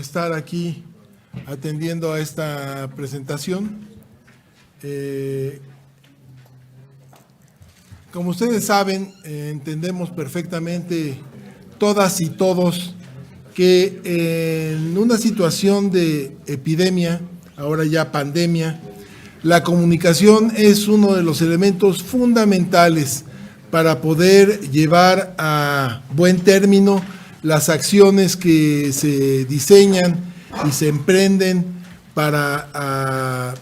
estar aquí atendiendo a esta presentación. Como ustedes saben, entendemos perfectamente todas y todos que en una situación de epidemia, ahora ya pandemia, la comunicación es uno de los elementos fundamentales para poder llevar a buen término las acciones que se diseñan y se emprenden para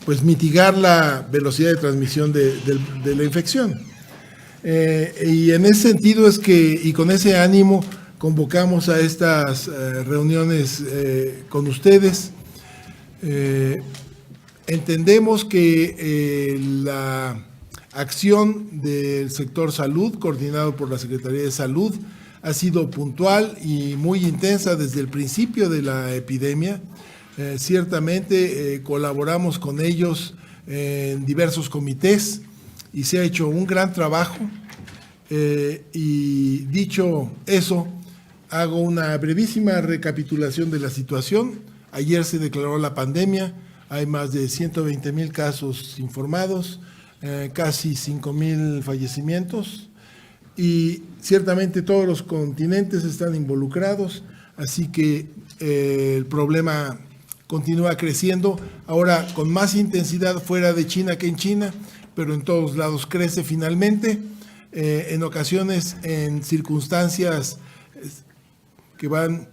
pues mitigar la velocidad de transmisión de la infección. Y en ese sentido es que, y con ese ánimo, convocamos a estas reuniones con ustedes. Entendemos que la acción del sector salud, coordinado por la Secretaría de Salud, ha sido puntual y muy intensa desde el principio de la epidemia. Ciertamente colaboramos con ellos en diversos comités y se ha hecho un gran trabajo. Y dicho eso, hago una brevísima recapitulación de la situación. Ayer se declaró la pandemia, hay más de 120,000 casos informados, casi 5,000 fallecimientos y ciertamente todos los continentes están involucrados, así que el problema continúa creciendo, ahora con más intensidad fuera de China que en China, pero en todos lados crece finalmente, en ocasiones en circunstancias que van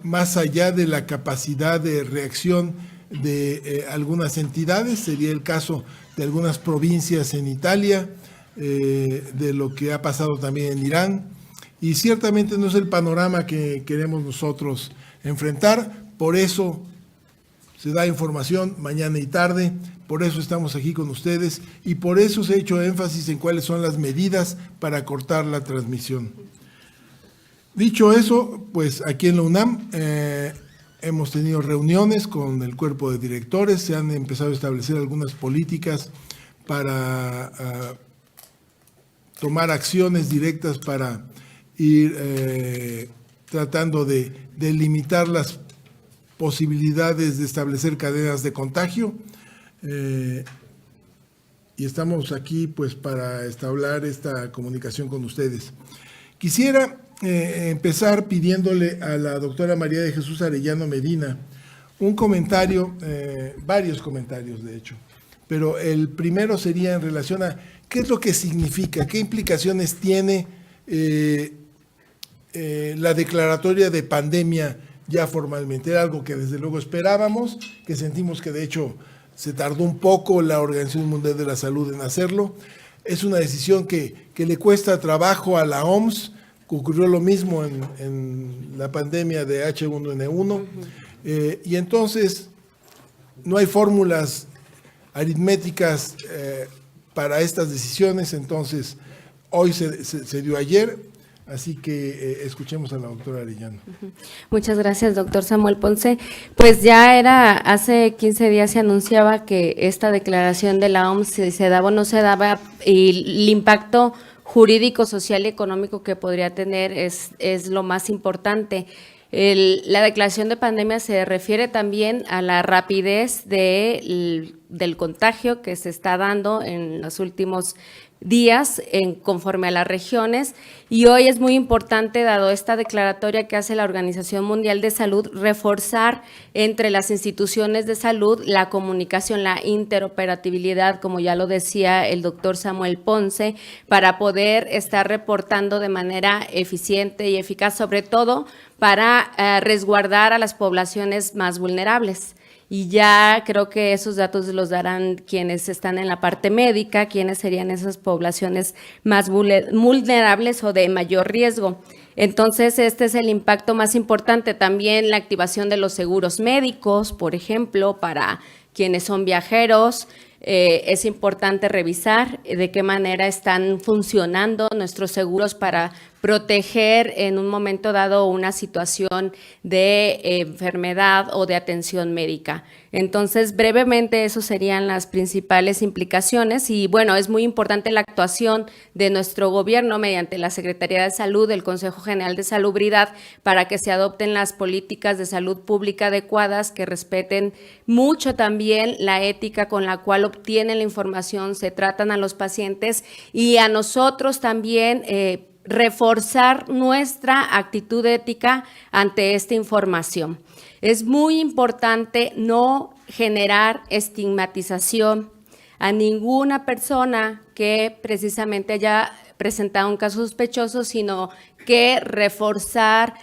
más allá de la capacidad de reacción de algunas entidades, sería el caso de algunas provincias en Italia, de lo que ha pasado también en Irán, y ciertamente no es el panorama que queremos nosotros enfrentar, por eso se da información mañana y tarde, por eso estamos aquí con ustedes y por eso se ha hecho énfasis en cuáles son las medidas para cortar la transmisión. Dicho eso, pues aquí en la UNAM hemos tenido reuniones con el cuerpo de directores, se han empezado a establecer algunas políticas para tomar acciones directas para ir tratando de limitar las posibilidades de establecer cadenas de contagio. Y estamos aquí pues para establecer esta comunicación con ustedes. Quisiera empezar pidiéndole a la doctora María de Jesús Arellano Medina un comentario, varios comentarios de hecho, pero el primero sería en relación a qué es lo que significa, qué implicaciones tiene la declaratoria de pandemia ya formalmente. Era algo que desde luego esperábamos, que sentimos que de hecho se tardó un poco la Organización Mundial de la Salud en hacerlo. Es una decisión que le cuesta trabajo a la OMS. Ocurrió lo mismo en la pandemia de H1N1, y entonces no hay fórmulas aritméticas para estas decisiones, entonces hoy se dio ayer, así que escuchemos a la doctora Arellano. Muchas gracias, doctor Samuel Ponce. Pues ya hace 15 días se anunciaba que esta declaración de la OMS, si se daba o no se daba, y el impacto jurídico, social y económico que podría tener es lo más importante. La declaración de pandemia se refiere también a la rapidez del contagio que se está dando en los últimos días conforme a las regiones, y hoy es muy importante, dado esta declaratoria que hace la Organización Mundial de Salud, reforzar entre las instituciones de salud la comunicación, la interoperabilidad, como ya lo decía el doctor Samuel Ponce, para poder estar reportando de manera eficiente y eficaz, sobre todo para resguardar a las poblaciones más vulnerables. Y ya creo que esos datos los darán quienes están en la parte médica, quienes serían esas poblaciones más vulnerables o de mayor riesgo. Entonces, este es el impacto más importante. También la activación de los seguros médicos, por ejemplo, para quienes son viajeros, es importante revisar de qué manera están funcionando nuestros seguros para proteger en un momento dado una situación de enfermedad o de atención médica. Entonces, brevemente, esas serían las principales implicaciones y, bueno, es muy importante la actuación de nuestro gobierno mediante la Secretaría de Salud, el Consejo General de Salubridad, para que se adopten las políticas de salud pública adecuadas que respeten mucho también la ética con la cual obtienen la información, se tratan a los pacientes y a nosotros también reforzar nuestra actitud ética ante esta información. Es muy importante no generar estigmatización a ninguna persona que precisamente haya presentado un caso sospechoso, sino que reforzar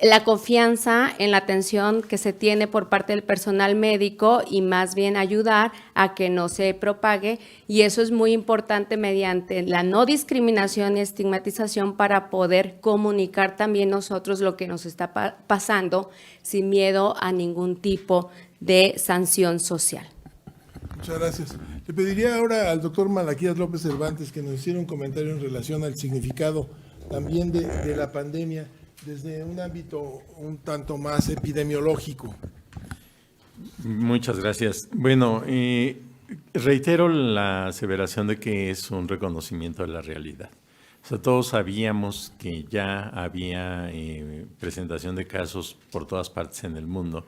la confianza en la atención que se tiene por parte del personal médico y más bien ayudar a que no se propague, y eso es muy importante mediante la no discriminación y estigmatización para poder comunicar también nosotros lo que nos está pasando sin miedo a ningún tipo de sanción social. Muchas gracias. Le pediría ahora al doctor Malaquías López Cervantes que nos hiciera un comentario en relación al significado también de la pandemia desde un ámbito un tanto más epidemiológico. Muchas gracias. Bueno, reitero la aseveración de que es un reconocimiento de la realidad. O sea, todos sabíamos que ya había presentación de casos por todas partes en el mundo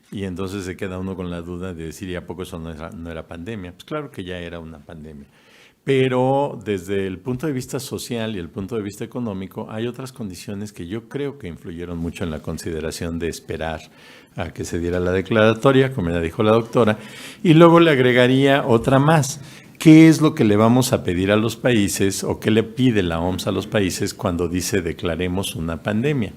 y entonces se queda uno con la duda de decir, ¿y a poco eso no era pandemia? Pues claro que ya era una pandemia. Pero desde el punto de vista social y el punto de vista económico, hay otras condiciones que yo creo que influyeron mucho en la consideración de esperar a que se diera la declaratoria, como ya dijo la doctora, y luego le agregaría otra más. ¿Qué es lo que le vamos a pedir a los países o qué le pide la OMS a los países cuando dice declaremos una pandemia?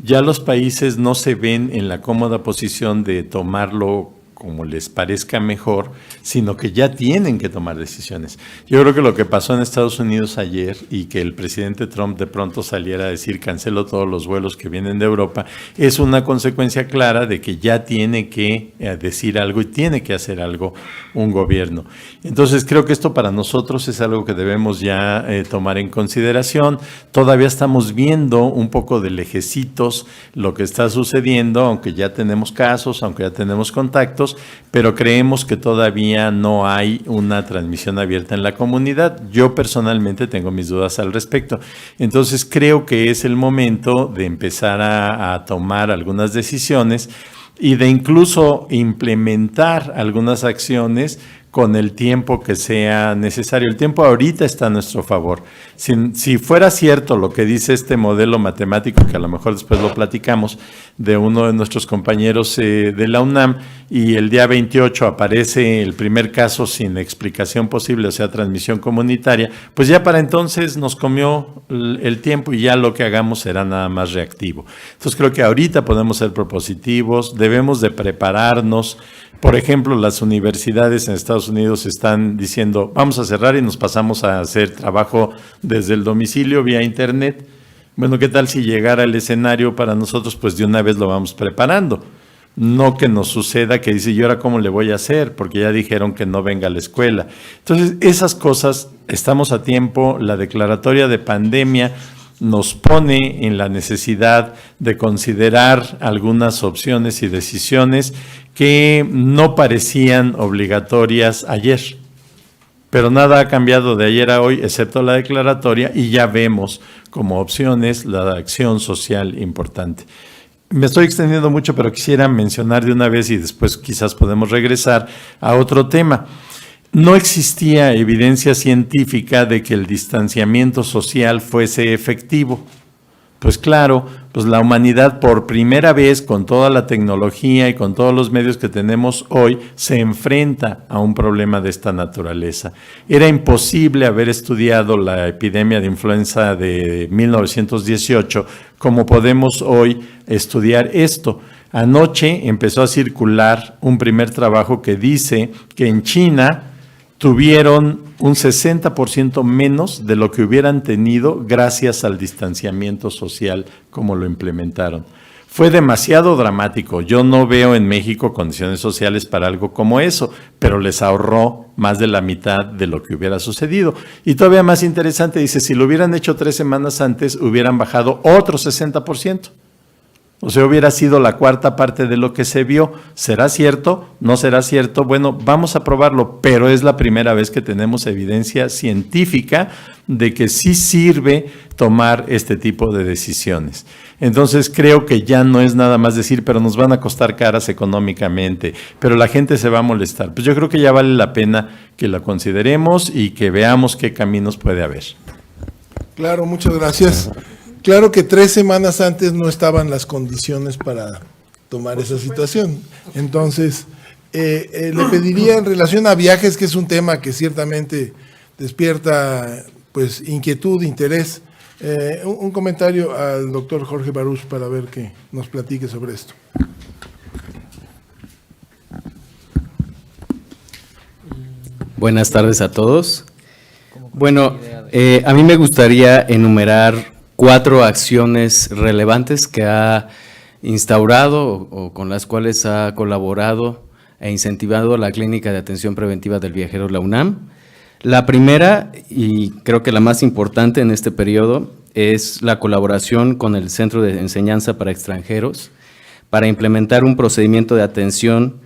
Ya los países no se ven en la cómoda posición de tomarlo como les parezca mejor, sino que ya tienen que tomar decisiones. Yo creo que lo que pasó en Estados Unidos ayer y que el presidente Trump de pronto saliera a decir cancelo todos los vuelos que vienen de Europa, es una consecuencia clara de que ya tiene que decir algo y tiene que hacer algo un gobierno. Entonces creo que esto para nosotros es algo que debemos ya tomar en consideración. Todavía estamos viendo un poco de lejecitos lo que está sucediendo, aunque ya tenemos casos, aunque ya tenemos contactos, pero creemos que todavía no hay una transmisión abierta en la comunidad. Yo personalmente tengo mis dudas al respecto. Entonces creo que es el momento de empezar a tomar algunas decisiones y de incluso implementar algunas acciones con el tiempo que sea necesario. El tiempo ahorita está a nuestro favor. Si fuera cierto lo que dice este modelo matemático, que a lo mejor después lo platicamos, de uno de nuestros compañeros de la UNAM, y el día 28 aparece el primer caso sin explicación posible, o sea, transmisión comunitaria, pues ya para entonces nos comió el tiempo y ya lo que hagamos será nada más reactivo. Entonces creo que ahorita podemos ser propositivos, debemos de prepararnos. Por ejemplo, las universidades en Estados Unidos están diciendo, vamos a cerrar y nos pasamos a hacer trabajo desde el domicilio vía internet. Bueno, ¿qué tal si llegara el escenario para nosotros? Pues de una vez lo vamos preparando. No que nos suceda que dice, ¿y ahora cómo le voy a hacer? Porque ya dijeron que no venga a la escuela. Entonces, esas cosas, estamos a tiempo. La declaratoria de pandemia nos pone en la necesidad de considerar algunas opciones y decisiones que no parecían obligatorias ayer. Pero nada ha cambiado de ayer a hoy, excepto la declaratoria, y ya vemos como opciones la acción social importante. Me estoy extendiendo mucho, pero quisiera mencionar de una vez y después quizás podemos regresar a otro tema. No existía evidencia científica de que el distanciamiento social fuese efectivo. Pues claro, pues la humanidad por primera vez con toda la tecnología y con todos los medios que tenemos hoy se enfrenta a un problema de esta naturaleza. Era imposible haber estudiado la epidemia de influenza de 1918 como podemos hoy estudiar esto. Anoche empezó a circular un primer trabajo que dice que en China tuvieron un 60% menos de lo que hubieran tenido gracias al distanciamiento social como lo implementaron. Fue demasiado dramático. Yo no veo en México condiciones sociales para algo como eso, pero les ahorró más de la mitad de lo que hubiera sucedido. Y todavía más interesante, dice, si lo hubieran hecho 3 semanas antes, hubieran bajado otro 60%. O sea, hubiera sido la cuarta parte de lo que se vio. ¿Será cierto? ¿No será cierto? Bueno, vamos a probarlo, pero es la primera vez que tenemos evidencia científica de que sí sirve tomar este tipo de decisiones. Entonces creo que ya no es nada más decir, pero nos van a costar caras económicamente, pero la gente se va a molestar. Pues yo creo que ya vale la pena que la consideremos y que veamos qué caminos puede haber. Claro, muchas gracias. Claro que 3 semanas antes no estaban las condiciones para tomar esa situación. Entonces, le pediría en relación a viajes, que es un tema que ciertamente despierta pues inquietud, interés, un comentario al doctor Jorge Baruch para ver que nos platique sobre esto. Buenas tardes a todos. Bueno, a mí me gustaría enumerar 4 acciones relevantes que ha instaurado o con las cuales ha colaborado e incentivado la Clínica de Atención Preventiva del Viajero, la UNAM. La primera, y creo que la más importante en este periodo, es la colaboración con el Centro de Enseñanza para Extranjeros para implementar un procedimiento de atención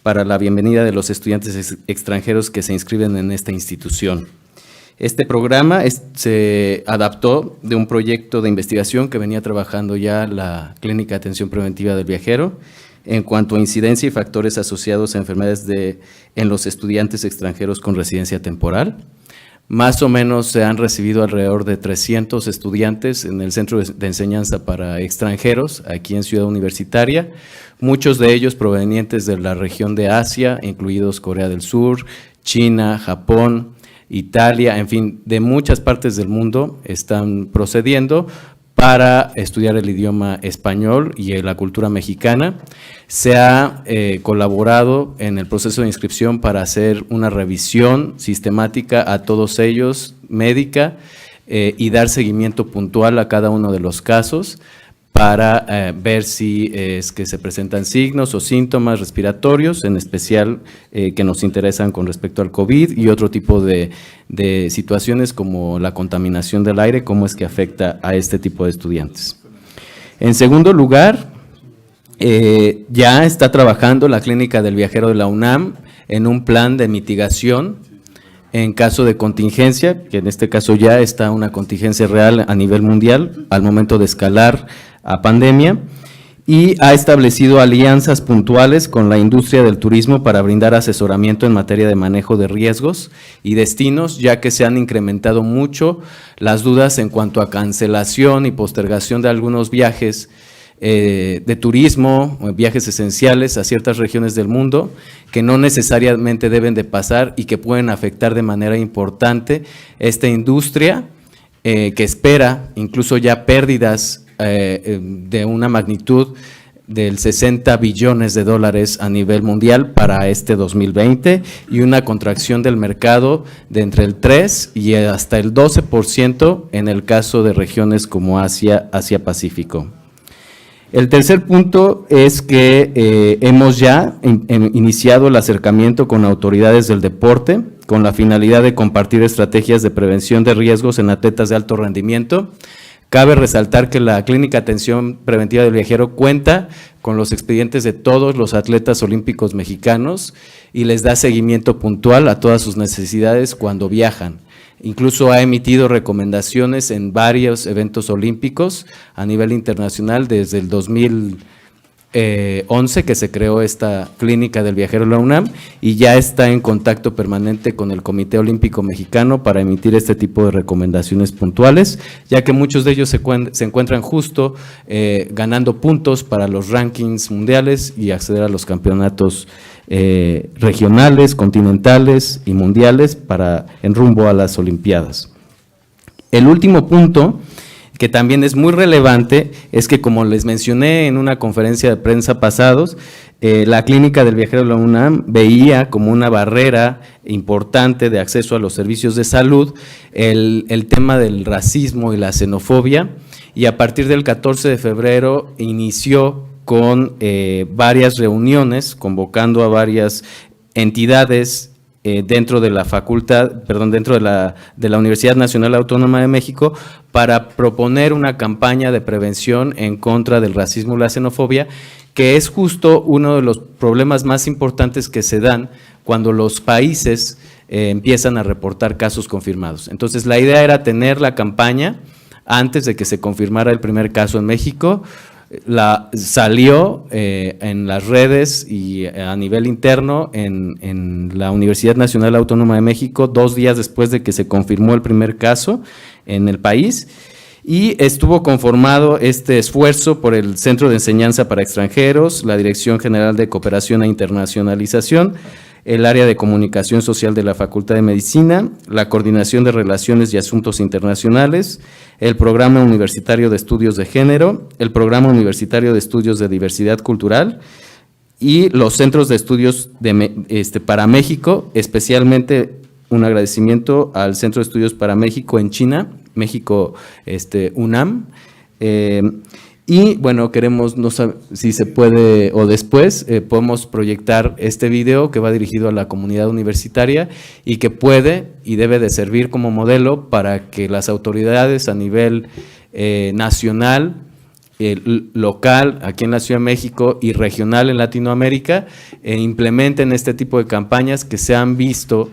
para la bienvenida de los estudiantes extranjeros que se inscriben en esta institución. Este programa se adaptó de un proyecto de investigación que venía trabajando ya la Clínica de Atención Preventiva del Viajero en cuanto a incidencia y factores asociados a enfermedades en los estudiantes extranjeros con residencia temporal. Más o menos se han recibido alrededor de 300 estudiantes en el Centro de Enseñanza para Extranjeros, aquí en Ciudad Universitaria, muchos de ellos provenientes de la región de Asia, incluidos Corea del Sur, China, Japón, Italia, en fin, de muchas partes del mundo están procediendo para estudiar el idioma español y la cultura mexicana. Se ha colaborado en el proceso de inscripción para hacer una revisión sistemática a todos ellos, médica, y dar seguimiento puntual a cada uno de los casos para ver si es que se presentan signos o síntomas respiratorios, en especial que nos interesan con respecto al COVID y otro tipo de situaciones como la contaminación del aire, cómo es que afecta a este tipo de estudiantes. En segundo lugar, ya está trabajando la Clínica del Viajero de la UNAM en un plan de mitigación en caso de contingencia, que en este caso ya está una contingencia real a nivel mundial al momento de escalar a pandemia, y ha establecido alianzas puntuales con la industria del turismo para brindar asesoramiento en materia de manejo de riesgos y destinos, ya que se han incrementado mucho las dudas en cuanto a cancelación y postergación de algunos viajes de turismo, viajes esenciales a ciertas regiones del mundo que no necesariamente deben de pasar y que pueden afectar de manera importante esta industria que espera incluso ya pérdidas de una magnitud del 60 billones de dólares a nivel mundial para este 2020 y una contracción del mercado de entre el 3 y hasta el 12% en el caso de regiones como Asia-Pacífico. El tercer punto es que hemos ya iniciado el acercamiento con autoridades del deporte con la finalidad de compartir estrategias de prevención de riesgos en atletas de alto rendimiento. Cabe resaltar que la Clínica de Atención Preventiva del Viajero cuenta con los expedientes de todos los atletas olímpicos mexicanos y les da seguimiento puntual a todas sus necesidades cuando viajan. Incluso ha emitido recomendaciones en varios eventos olímpicos a nivel internacional desde el 2011 que se creó esta Clínica del Viajero de la UNAM y ya está en contacto permanente con el Comité Olímpico Mexicano para emitir este tipo de recomendaciones puntuales, ya que muchos de ellos se encuentran justo ganando puntos para los rankings mundiales y acceder a los campeonatos regionales, continentales y mundiales en rumbo a las Olimpiadas. El último punto, que también es muy relevante, es que como les mencioné en una conferencia de prensa pasados, la Clínica del Viajero de la UNAM veía como una barrera importante de acceso a los servicios de salud el tema del racismo y la xenofobia, y a partir del 14 de febrero inició con varias reuniones, convocando a varias entidades dentro de la facultad, perdón, dentro de la Universidad Nacional Autónoma de México, para proponer una campaña de prevención en contra del racismo y la xenofobia, que es justo uno de los problemas más importantes que se dan cuando los países empiezan a reportar casos confirmados. Entonces, la idea era tener la campaña antes de que se confirmara el primer caso en México. Salió en las redes y a nivel interno en la Universidad Nacional Autónoma de México 2 días después de que se confirmó el primer caso en el país, y estuvo conformado este esfuerzo por el Centro de Enseñanza para Extranjeros, la Dirección General de Cooperación e Internacionalización, el área de comunicación social de la Facultad de Medicina, la Coordinación de Relaciones y Asuntos Internacionales, el Programa Universitario de Estudios de Género, el Programa Universitario de Estudios de Diversidad Cultural y los Centros de Estudios para México, especialmente un agradecimiento al Centro de Estudios para México en China, México UNAM. Y bueno, queremos, no sé si se puede o después, podemos proyectar este video que va dirigido a la comunidad universitaria y que puede y debe de servir como modelo para que las autoridades a nivel nacional, local, aquí en la Ciudad de México y regional en Latinoamérica, implementen este tipo de campañas que se han visto,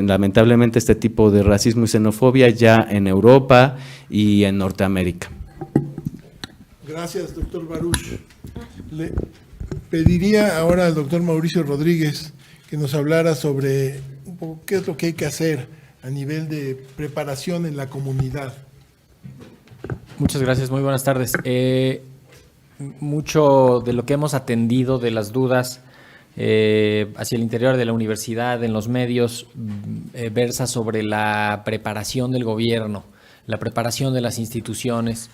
lamentablemente este tipo de racismo y xenofobia ya en Europa y en Norteamérica. Gracias, doctor Baruch. Le pediría ahora al doctor Mauricio Rodríguez que nos hablara sobre un poco qué es lo que hay que hacer a nivel de preparación en la comunidad. Muchas gracias, muy buenas tardes. Mucho de lo que hemos atendido, de las dudas hacia el interior de la universidad, en los medios, versa sobre la preparación del gobierno, la preparación de las instituciones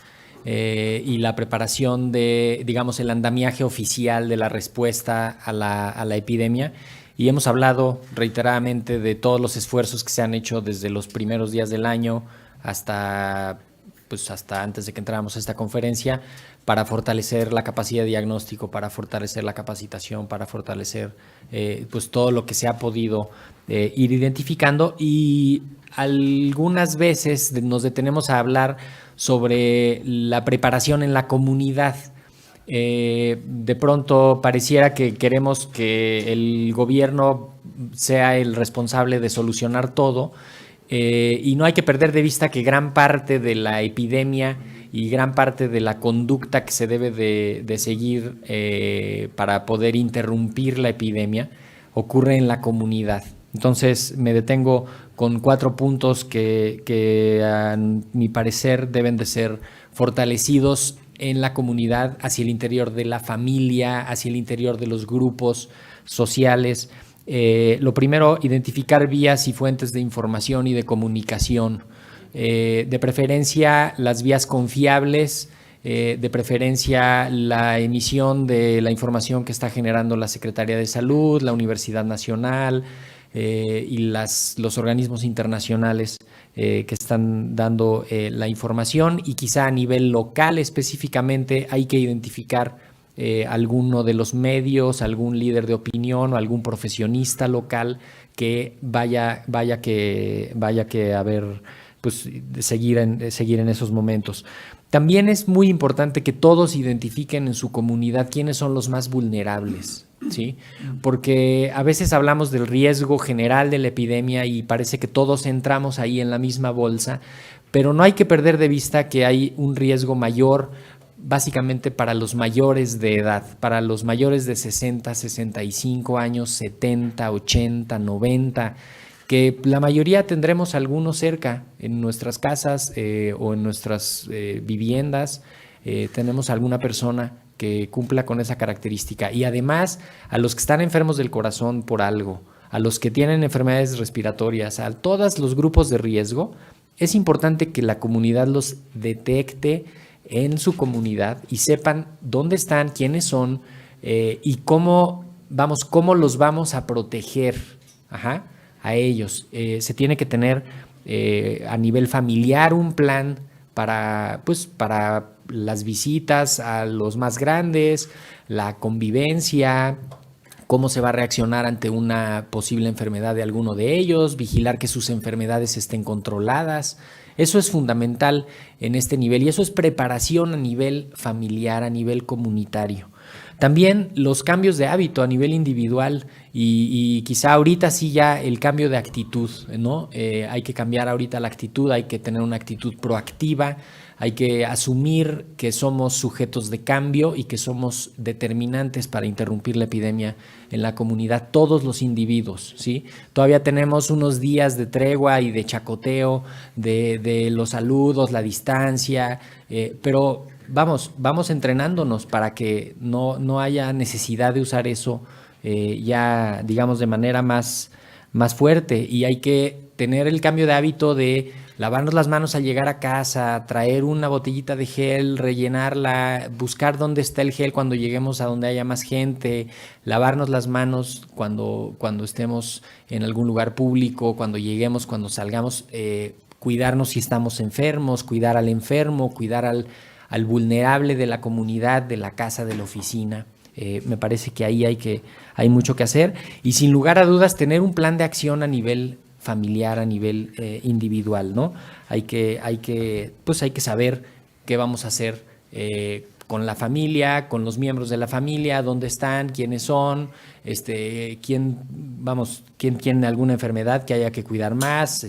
y la preparación de, digamos, el andamiaje oficial de la respuesta a la epidemia. Y hemos hablado reiteradamente de todos los esfuerzos que se han hecho desde los primeros días del año hasta antes de que entráramos a esta conferencia, para fortalecer la capacidad de diagnóstico, para fortalecer la capacitación, para fortalecer todo lo que se ha podido ir identificando. Y algunas veces nos detenemos a hablar sobre la preparación en la comunidad. De pronto pareciera que queremos que el gobierno sea el responsable de solucionar todo, y no hay que perder de vista que gran parte de la epidemia y gran parte de la conducta que se debe de seguir para poder interrumpir la epidemia ocurre en la comunidad. Entonces me detengo con 4 puntos que a mi parecer deben de ser fortalecidos en la comunidad, hacia el interior de la familia, hacia el interior de los grupos sociales. Lo primero, identificar vías y fuentes de información y de comunicación. De preferencia, las vías confiables, de preferencia, la emisión de la información que está generando la Secretaría de Salud, la Universidad Nacional y los organismos internacionales que están dando la información. Y quizá a nivel local específicamente hay que identificar alguno de los medios, algún líder de opinión o algún profesionista local que vaya que haber, pues, seguir en esos momentos. También es muy importante que todos identifiquen en su comunidad quiénes son los más vulnerables, ¿sí? Porque a veces hablamos del riesgo general de la epidemia y parece que todos entramos ahí en la misma bolsa, pero no hay que perder de vista que hay un riesgo mayor básicamente para los mayores de edad, para los mayores de 60, 65 años, 70, 80, 90, que la mayoría tendremos algunos cerca en nuestras casas o en nuestras viviendas. Tenemos alguna persona que cumpla con esa característica. Y además, a los que están enfermos del corazón por algo, a los que tienen enfermedades respiratorias, a todos los grupos de riesgo, es importante que la comunidad los detecte en su comunidad y sepan dónde están, quiénes son y cómo los vamos a proteger a ellos. Se tiene que tener a nivel familiar un plan para las visitas a los más grandes, la convivencia, cómo se va a reaccionar ante una posible enfermedad de alguno de ellos, vigilar que sus enfermedades estén controladas. Eso es fundamental en este nivel y eso es preparación a nivel familiar, a nivel comunitario. También los cambios de hábito a nivel individual y quizá ahorita sí ya el cambio de actitud, ¿no? Hay que cambiar ahorita la actitud, hay que tener una actitud proactiva, hay que asumir que somos sujetos de cambio y que somos determinantes para interrumpir la epidemia en la comunidad, todos los individuos, ¿sí? Todavía tenemos unos días de tregua y de chacoteo, de los saludos, la distancia, pero vamos entrenándonos para que no haya necesidad de usar eso ya, digamos, de manera más fuerte, y hay que tener el cambio de hábito de lavarnos las manos al llegar a casa, traer una botellita de gel, rellenarla, buscar dónde está el gel cuando lleguemos a donde haya más gente, lavarnos las manos cuando estemos en algún lugar público, cuando lleguemos, cuando salgamos, cuidarnos si estamos enfermos, cuidar al enfermo, cuidar al vulnerable de la comunidad, de la casa, de la oficina. Me parece que ahí hay mucho que hacer y sin lugar a dudas tener un plan de acción a nivel familiar, a nivel individual, ¿no? Hay que saber qué vamos a hacer con la familia, con los miembros de la familia, dónde están, quiénes son, quién tiene alguna enfermedad que haya que cuidar más,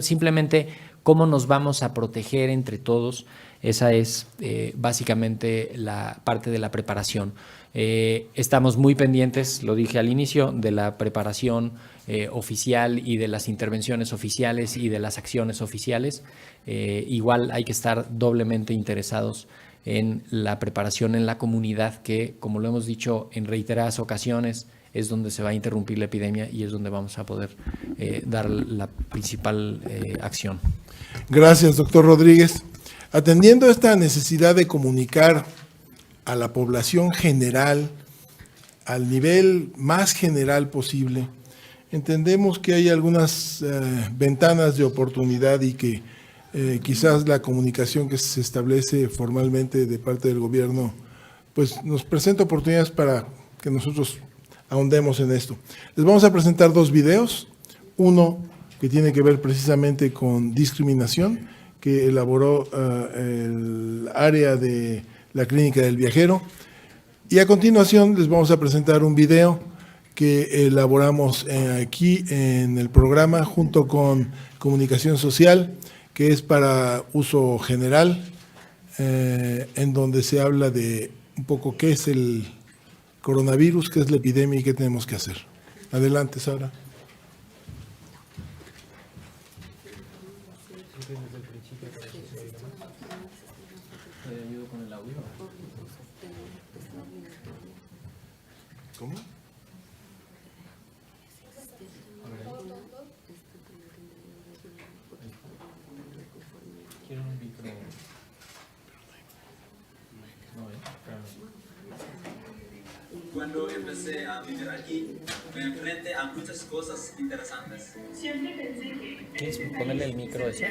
simplemente cómo nos vamos a proteger entre todos. Esa es básicamente la parte de la preparación. Estamos muy pendientes, lo dije al inicio, de la preparación oficial y de las intervenciones oficiales y de las acciones oficiales. Igual hay que estar doblemente interesados en la preparación en la comunidad, que, como lo hemos dicho en reiteradas ocasiones, es donde se va a interrumpir la epidemia y es donde vamos a poder dar la principal acción. Gracias, doctor Rodríguez. Atendiendo esta necesidad de comunicar a la población general, al nivel más general posible, entendemos que hay algunas ventanas de oportunidad y que quizás la comunicación que se establece formalmente de parte del gobierno, pues nos presenta oportunidades para que nosotros ahondemos en esto. Les vamos a presentar dos videos, uno que tiene que ver precisamente con discriminación, que elaboró el área de la Clínica del Viajero, y a continuación les vamos a presentar un video que elaboramos aquí en el programa junto con Comunicación Social, que es para uso general, en donde se habla de un poco qué es el coronavirus, qué es la epidemia y qué tenemos que hacer. Adelante, Sara. ¿Cómo? Quiero un micro. Cuando empecé a vivir aquí, me enfrenté a muchas cosas interesantes. Siempre pensé que... ¿Quieres ponerle el micro ese?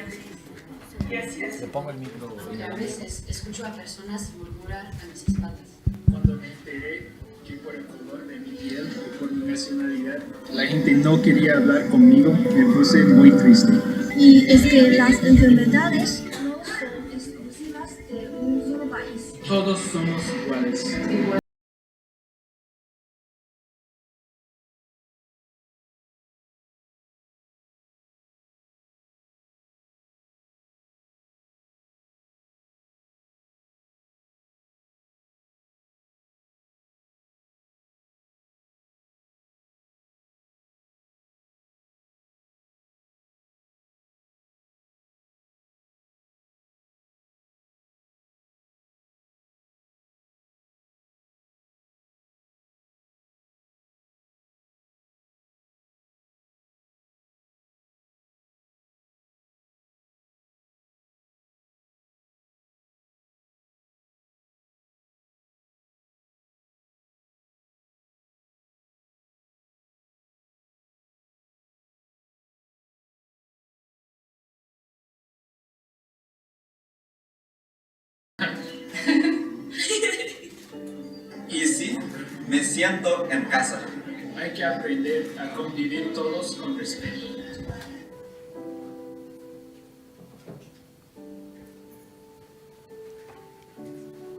Le pongo el micro. A veces escucho a personas murmurar a mis espaldas. Cuando me enteré que por el color de mi piel y por mi nacionalidad, la gente no quería hablar conmigo, me puse muy triste. Y es que las enfermedades no son exclusivas de un solo país. Todos somos iguales. Y sí, me siento en casa. Hay que aprender a convivir todos con respeto.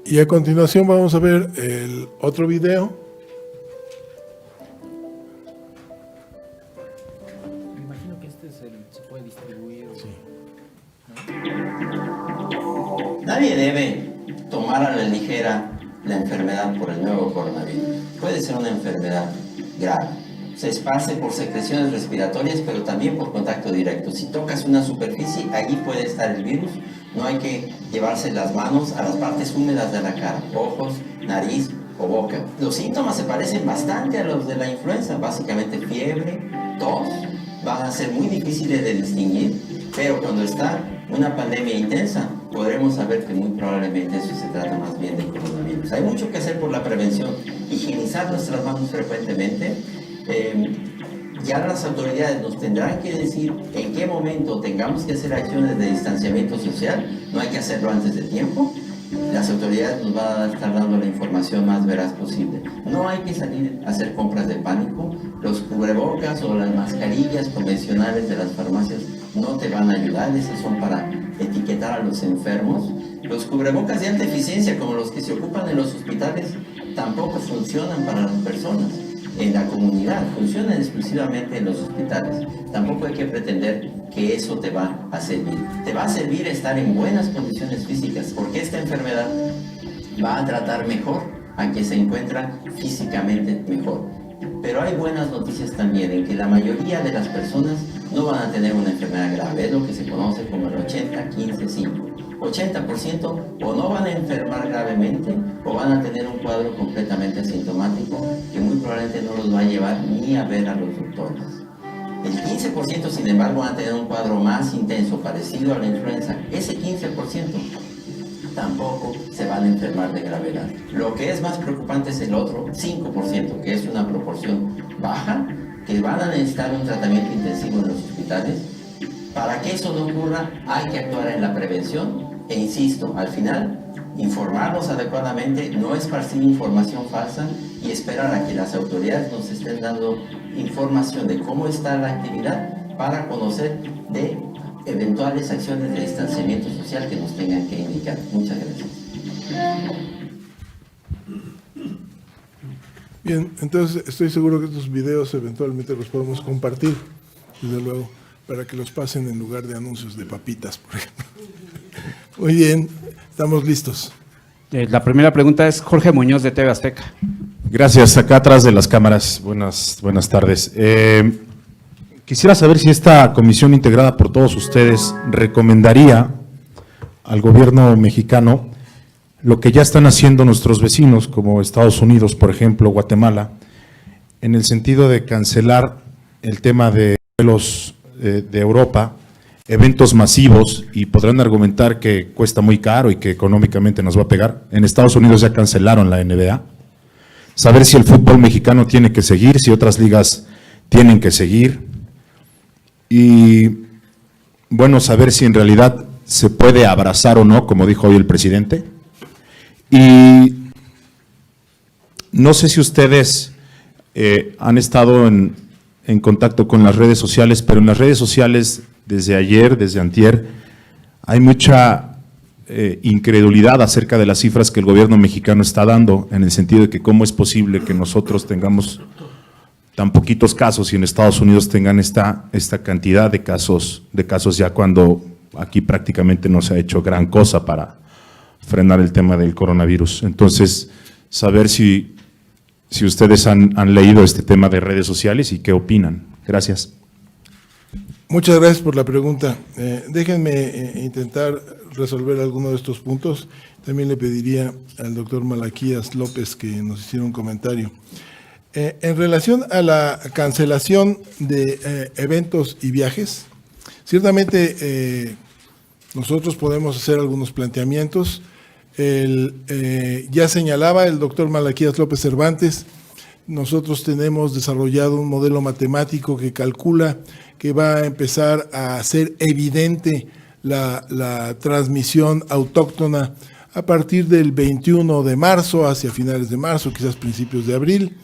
Y a continuación vamos a ver el otro video. Me imagino que este se puede distribuir. Nadie debe tomar a la ligera la enfermedad por el nuevo coronavirus. Puede ser una enfermedad grave. Se esparce por secreciones respiratorias, pero también por contacto directo. Si tocas una superficie, allí puede estar el virus. No hay que llevarse las manos a las partes húmedas de la cara, ojos, nariz o boca. Los síntomas se parecen bastante a los de la influenza, básicamente fiebre, tos. Van a ser muy difíciles de distinguir, pero cuando está una pandemia intensa, podremos saber que muy probablemente eso se trata más bien de coronavirus. Hay mucho que hacer por la prevención. Higienizar nuestras manos frecuentemente. Ya las autoridades nos tendrán que decir en qué momento tengamos que hacer acciones de distanciamiento social. No hay que hacerlo antes de tiempo. Las autoridades nos van a estar dando la información más veraz posible. No hay que salir a hacer compras de pánico. Los cubrebocas o las mascarillas convencionales de las farmacias no te van a ayudar. Esas son para etiquetar a los enfermos. Los cubrebocas de alta eficiencia, como los que se ocupan en los hospitales, tampoco funcionan para las personas en la comunidad, funcionan exclusivamente en los hospitales. Tampoco hay que pretender que eso te va a servir. Te va a servir estar en buenas condiciones físicas, porque esta enfermedad va a tratar mejor a quien se encuentra físicamente mejor. Pero hay buenas noticias también, en que la mayoría de las personas no van a tener una enfermedad grave, es lo que se conoce como el 80-15-5. 80% o no van a enfermar gravemente o van a tener un cuadro completamente asintomático que muy probablemente no los va a llevar ni a ver a los doctores. El 15%, sin embargo, van a tener un cuadro más intenso, parecido a la influenza. Ese 15% tampoco se van a enfermar de gravedad. Lo que es más preocupante es el otro 5%, que es una proporción baja, que van a necesitar un tratamiento intensivo en los hospitales. Para que eso no ocurra, hay que actuar en la prevención. E insisto, al final, informarnos adecuadamente, no esparcir información falsa y esperar a que las autoridades nos estén dando información de cómo está la actividad para conocer de eventuales acciones de distanciamiento social que nos tengan que indicar. Muchas gracias. Bien, entonces estoy seguro que estos videos eventualmente los podemos compartir, desde luego, para que los pasen en lugar de anuncios de papitas, por ejemplo. Muy bien, estamos listos. La primera pregunta es Jorge Muñoz de TV Azteca. Gracias, acá atrás de las cámaras. Buenas tardes. Quisiera saber si esta comisión integrada por todos ustedes recomendaría al gobierno mexicano lo que ya están haciendo nuestros vecinos, como Estados Unidos, por ejemplo, Guatemala, en el sentido de cancelar el tema de vuelos de Europa, eventos masivos, y podrán argumentar que cuesta muy caro y que económicamente nos va a pegar. En Estados Unidos ya cancelaron la NBA. Saber si el fútbol mexicano tiene que seguir, si otras ligas tienen que seguir. Y, bueno, saber si en realidad se puede abrazar o no, como dijo hoy el presidente. Y no sé si ustedes han estado en contacto con las redes sociales, pero en las redes sociales desde ayer, desde antier, hay mucha incredulidad acerca de las cifras que el gobierno mexicano está dando, en el sentido de que cómo es posible que nosotros tengamos tan poquitos casos y en Estados Unidos tengan esta cantidad de casos ya, cuando aquí prácticamente no se ha hecho gran cosa para frenar el tema del coronavirus. Entonces, saber si ustedes han leído este tema de redes sociales y qué opinan. Gracias. Muchas gracias por la pregunta. Déjenme intentar resolver alguno de estos puntos. También le pediría al doctor Malaquías López que nos hiciera un comentario. En relación a la cancelación de eventos y viajes, ciertamente nosotros podemos hacer algunos planteamientos. Ya señalaba el doctor Malaquías López Cervantes, nosotros tenemos desarrollado un modelo matemático que calcula que va a empezar a ser evidente la transmisión autóctona a partir del 21 de marzo, hacia finales de marzo, quizás principios de abril.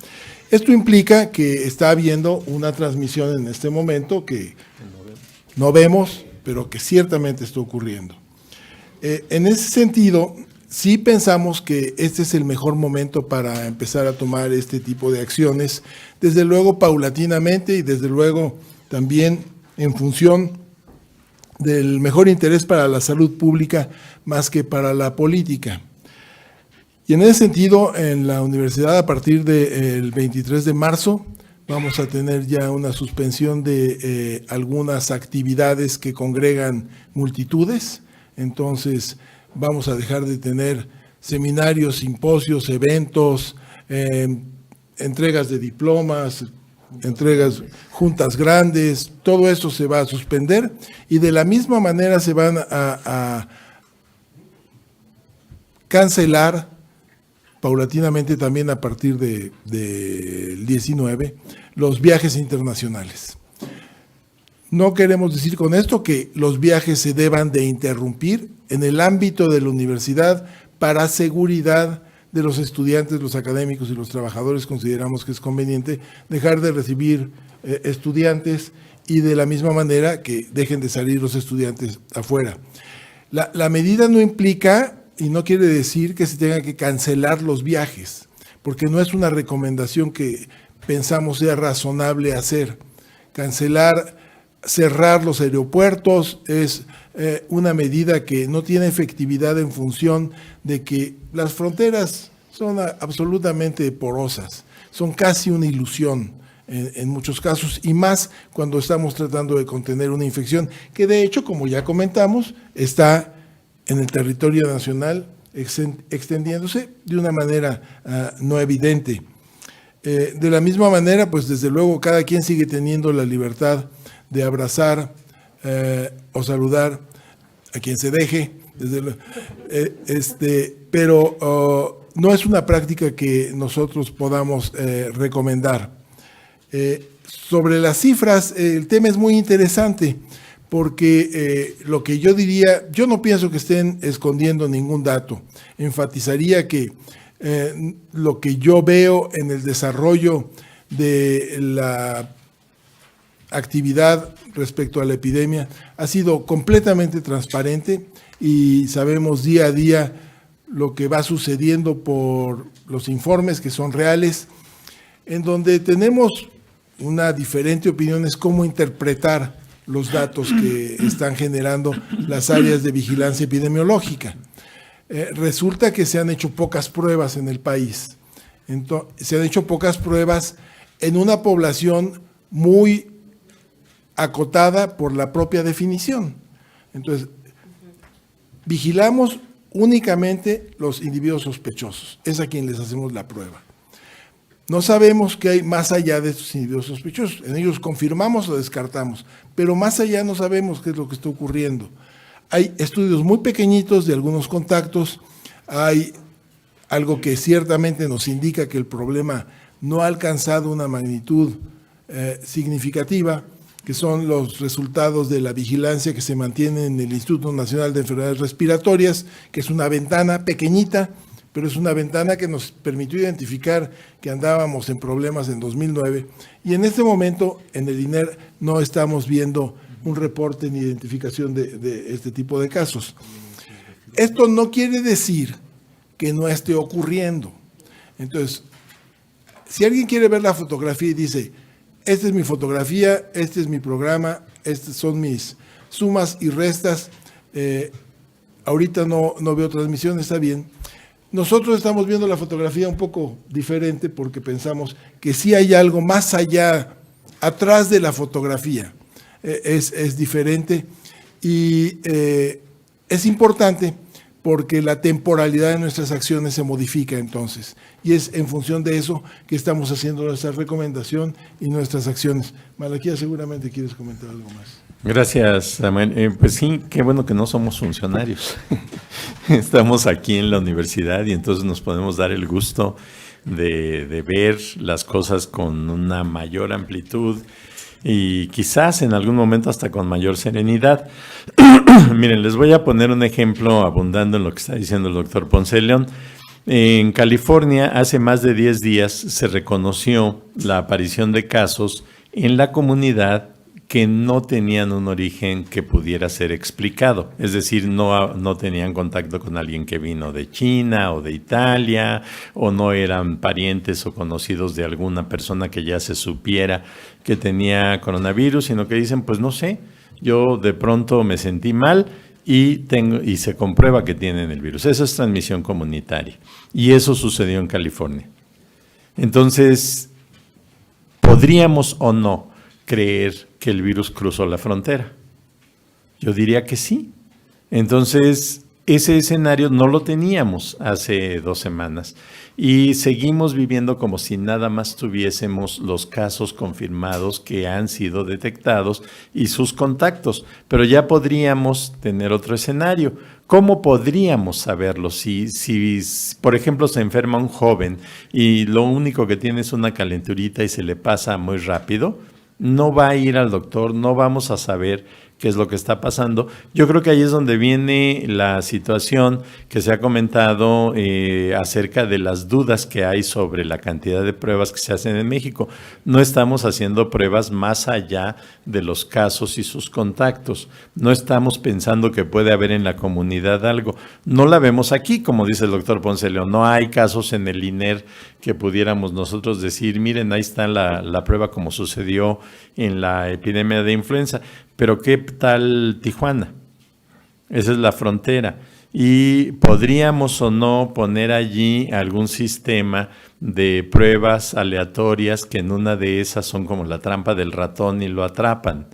Esto implica que está habiendo una transmisión en este momento que no vemos, pero que ciertamente está ocurriendo. En ese sentido, sí pensamos que este es el mejor momento para empezar a tomar este tipo de acciones, desde luego paulatinamente y desde luego también en función del mejor interés para la salud pública más que para la política. Y en ese sentido, en la universidad, a partir del 23 de marzo, vamos a tener ya una suspensión de algunas actividades que congregan multitudes. Entonces, vamos a dejar de tener seminarios, simposios, eventos, entregas de diplomas, entregas, juntas grandes, todo eso se va a suspender y de la misma manera se van a cancelar paulatinamente también a partir del 19 los viajes internacionales. No queremos decir con esto que los viajes se deban de interrumpir en el ámbito de la universidad para seguridad de los estudiantes, los académicos y los trabajadores. Consideramos que es conveniente dejar de recibir estudiantes y de la misma manera que dejen de salir los estudiantes afuera. La medida no implica y no quiere decir que se tengan que cancelar los viajes, porque no es una recomendación que pensamos sea razonable hacer. Cerrar los aeropuertos es una medida que no tiene efectividad en función de que las fronteras son absolutamente porosas, son casi una ilusión en muchos casos, y más cuando estamos tratando de contener una infección que de hecho, como ya comentamos, está en el territorio nacional extendiéndose de una manera no evidente. De la misma manera, pues desde luego cada quien sigue teniendo la libertad de abrazar o saludar a quien se deje, pero no es una práctica que nosotros podamos recomendar. Sobre las cifras, el tema es muy interesante porque lo que yo diría, yo no pienso que estén escondiendo ningún dato. Enfatizaría que lo que yo veo en el desarrollo de la actividad respecto a la epidemia ha sido completamente transparente y sabemos día a día lo que va sucediendo por los informes que son reales. En donde tenemos una diferente opinión es cómo interpretar los datos que están generando las áreas de vigilancia epidemiológica. Resulta que se han hecho pocas pruebas en el país. Se han hecho pocas pruebas en una población muy acotada por la propia definición. Entonces, vigilamos únicamente los individuos sospechosos. Es a quien les hacemos la prueba. No sabemos qué hay más allá de estos individuos sospechosos. En ellos confirmamos o descartamos, pero más allá no sabemos qué es lo que está ocurriendo. Hay estudios muy pequeñitos de algunos contactos, hay algo que ciertamente nos indica que el problema no ha alcanzado una magnitud significativa, que son los resultados de la vigilancia que se mantiene en el Instituto Nacional de Enfermedades Respiratorias, que es una ventana pequeñita, pero es una ventana que nos permitió identificar que andábamos en problemas en 2009, y en este momento en el INER no estamos viendo un reporte ni identificación de este tipo de casos. Esto no quiere decir que no esté ocurriendo. Entonces, si alguien quiere ver la fotografía y dice, esta es mi fotografía, este es mi programa, estas son mis sumas y restas, ahorita no veo transmisión, está bien. Nosotros estamos viendo la fotografía un poco diferente porque pensamos que sí hay algo más allá, atrás de la fotografía. Es diferente y es importante porque la temporalidad de nuestras acciones se modifica entonces. Y es en función de eso que estamos haciendo nuestra recomendación y nuestras acciones. Malaquía, seguramente quieres comentar algo más. Gracias, Samuel. Pues sí, qué bueno que no somos funcionarios. Estamos aquí en la universidad y entonces nos podemos dar el gusto de ver las cosas con una mayor amplitud y quizás en algún momento hasta con mayor serenidad. Miren, les voy a poner un ejemplo abundando en lo que está diciendo el doctor Ponce de León. En California, hace más de 10 días, se reconoció la aparición de casos en la comunidad que no tenían un origen que pudiera ser explicado. Es decir, no tenían contacto con alguien que vino de China o de Italia, o no eran parientes o conocidos de alguna persona que ya se supiera que tenía coronavirus, sino que dicen, pues no sé, yo de pronto me sentí mal y se comprueba que tienen el virus. Eso es transmisión comunitaria. Y eso sucedió en California. Entonces, ¿podríamos o no creer que el virus cruzó la frontera? Yo diría que sí. Entonces, ese escenario no lo teníamos hace 2 semanas y seguimos viviendo como si nada más tuviésemos los casos confirmados que han sido detectados y sus contactos, pero ya podríamos tener otro escenario. ¿Cómo podríamos saberlo? Si, por ejemplo, se enferma un joven y lo único que tiene es una calenturita y se le pasa muy rápido, no va a ir al doctor, no vamos a saber qué es lo que está pasando. Yo creo que ahí es donde viene la situación que se ha comentado acerca de las dudas que hay sobre la cantidad de pruebas que se hacen en México. No estamos haciendo pruebas más allá de los casos y sus contactos. No estamos pensando que puede haber en la comunidad algo. No la vemos aquí, como dice el doctor Ponce de León. No hay casos en el INER que pudiéramos nosotros decir, miren, ahí está la prueba como sucedió en la epidemia de influenza. Pero ¿qué tal Tijuana? Esa es la frontera. Y podríamos o no poner allí algún sistema de pruebas aleatorias que en una de esas son como la trampa del ratón y lo atrapan.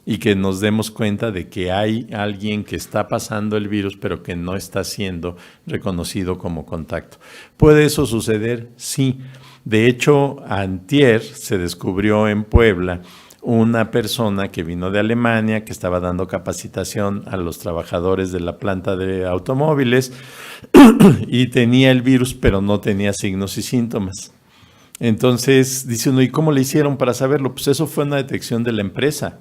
Y que nos demos cuenta de que hay alguien que está pasando el virus, pero que no está siendo reconocido como contacto. ¿Puede eso suceder? Sí. De hecho, antier se descubrió en Puebla una persona que vino de Alemania, que estaba dando capacitación a los trabajadores de la planta de automóviles y tenía el virus, pero no tenía signos y síntomas. Entonces, dice uno, ¿y cómo le hicieron para saberlo? Pues eso fue una detección de la empresa.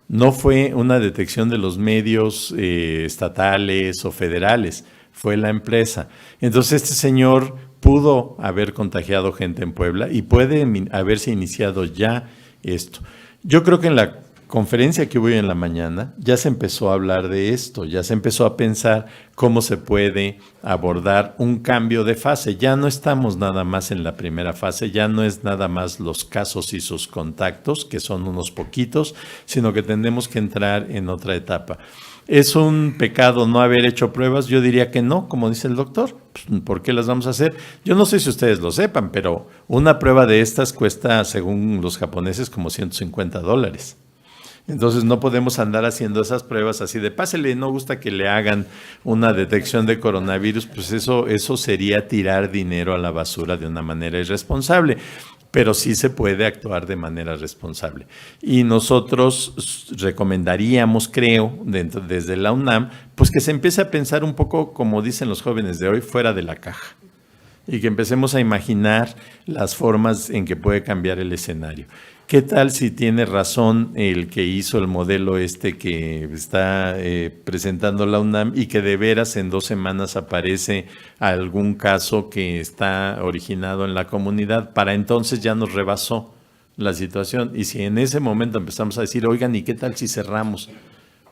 No fue una detección de los medios estatales o federales, fue la empresa. Entonces, este señor pudo haber contagiado gente en Puebla y puede haberse iniciado ya esto. Yo creo que en la conferencia que hubo hoy en la mañana ya se empezó a hablar de esto, ya se empezó a pensar cómo se puede abordar un cambio de fase. Ya no estamos nada más en la primera fase, ya no es nada más los casos y sus contactos, que son unos poquitos, sino que tenemos que entrar en otra etapa. ¿Es un pecado no haber hecho pruebas? Yo diría que no, como dice el doctor. ¿Por qué las vamos a hacer? Yo no sé si ustedes lo sepan, pero una prueba de estas cuesta, según los japoneses, como $150. Entonces no podemos andar haciendo esas pruebas así de pásele, no gusta que le hagan una detección de coronavirus, pues eso sería tirar dinero a la basura de una manera irresponsable. Pero sí se puede actuar de manera responsable. Y nosotros recomendaríamos, creo, desde la UNAM, pues que se empiece a pensar un poco, como dicen los jóvenes de hoy, fuera de la caja. Y que empecemos a imaginar las formas en que puede cambiar el escenario. ¿Qué tal si tiene razón el que hizo el modelo que está presentando la UNAM y que de veras en 2 semanas aparece algún caso que está originado en la comunidad? Para entonces ya nos rebasó la situación. Y si en ese momento empezamos a decir, oigan, ¿y qué tal si cerramos?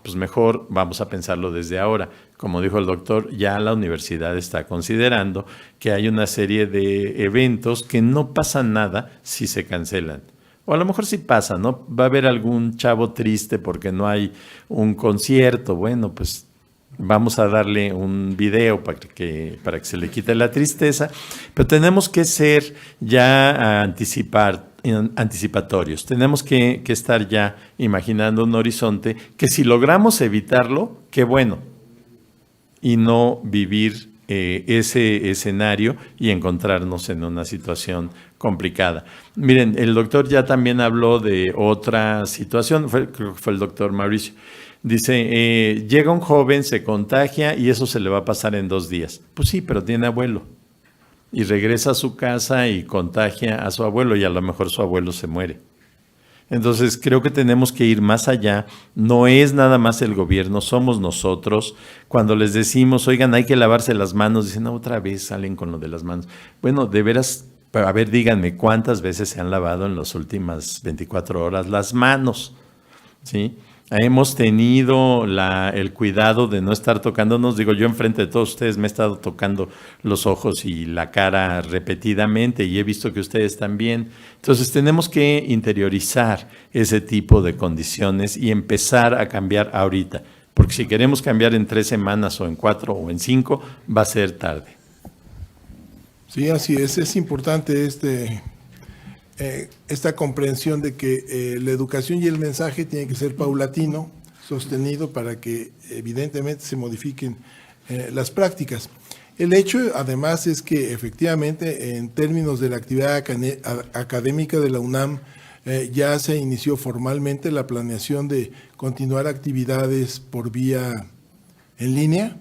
Pues mejor vamos a pensarlo desde ahora. Como dijo el doctor, ya la universidad está considerando que hay una serie de eventos que no pasa nada si se cancelan. O a lo mejor sí pasa, ¿no? Va a haber algún chavo triste porque no hay un concierto. Bueno, pues vamos a darle un video para que se le quite la tristeza. Pero tenemos que ser ya anticipatorios. Tenemos que estar ya imaginando un horizonte que si logramos evitarlo, qué bueno. Y no vivir ese escenario y encontrarnos en una situación complicada. Miren, el doctor ya también habló de otra situación, creo que fue el doctor Mauricio. Dice, llega un joven, se contagia y eso se le va a pasar en 2 días. Pues sí, pero tiene abuelo. Y regresa a su casa y contagia a su abuelo y a lo mejor su abuelo se muere. Entonces, creo que tenemos que ir más allá. No es nada más el gobierno, somos nosotros. Cuando les decimos, oigan, hay que lavarse las manos, dicen, no, otra vez salen con lo de las manos. Bueno, de veras, a ver, díganme, ¿cuántas veces se han lavado en las últimas 24 horas las manos? ¿Sí? Hemos tenido el cuidado de no estar tocándonos. Digo, yo enfrente de todos ustedes me he estado tocando los ojos y la cara repetidamente y he visto que ustedes también. Entonces tenemos que interiorizar ese tipo de condiciones y empezar a cambiar ahorita. Porque si queremos cambiar en 3 semanas o en 4 o en 5, va a ser tarde. Sí, así es importante esta comprensión de que la educación y el mensaje tiene que ser paulatino, sostenido para que evidentemente se modifiquen las prácticas. El hecho, además, es que efectivamente en términos de la actividad académica de la UNAM ya se inició formalmente la planeación de continuar actividades por vía en línea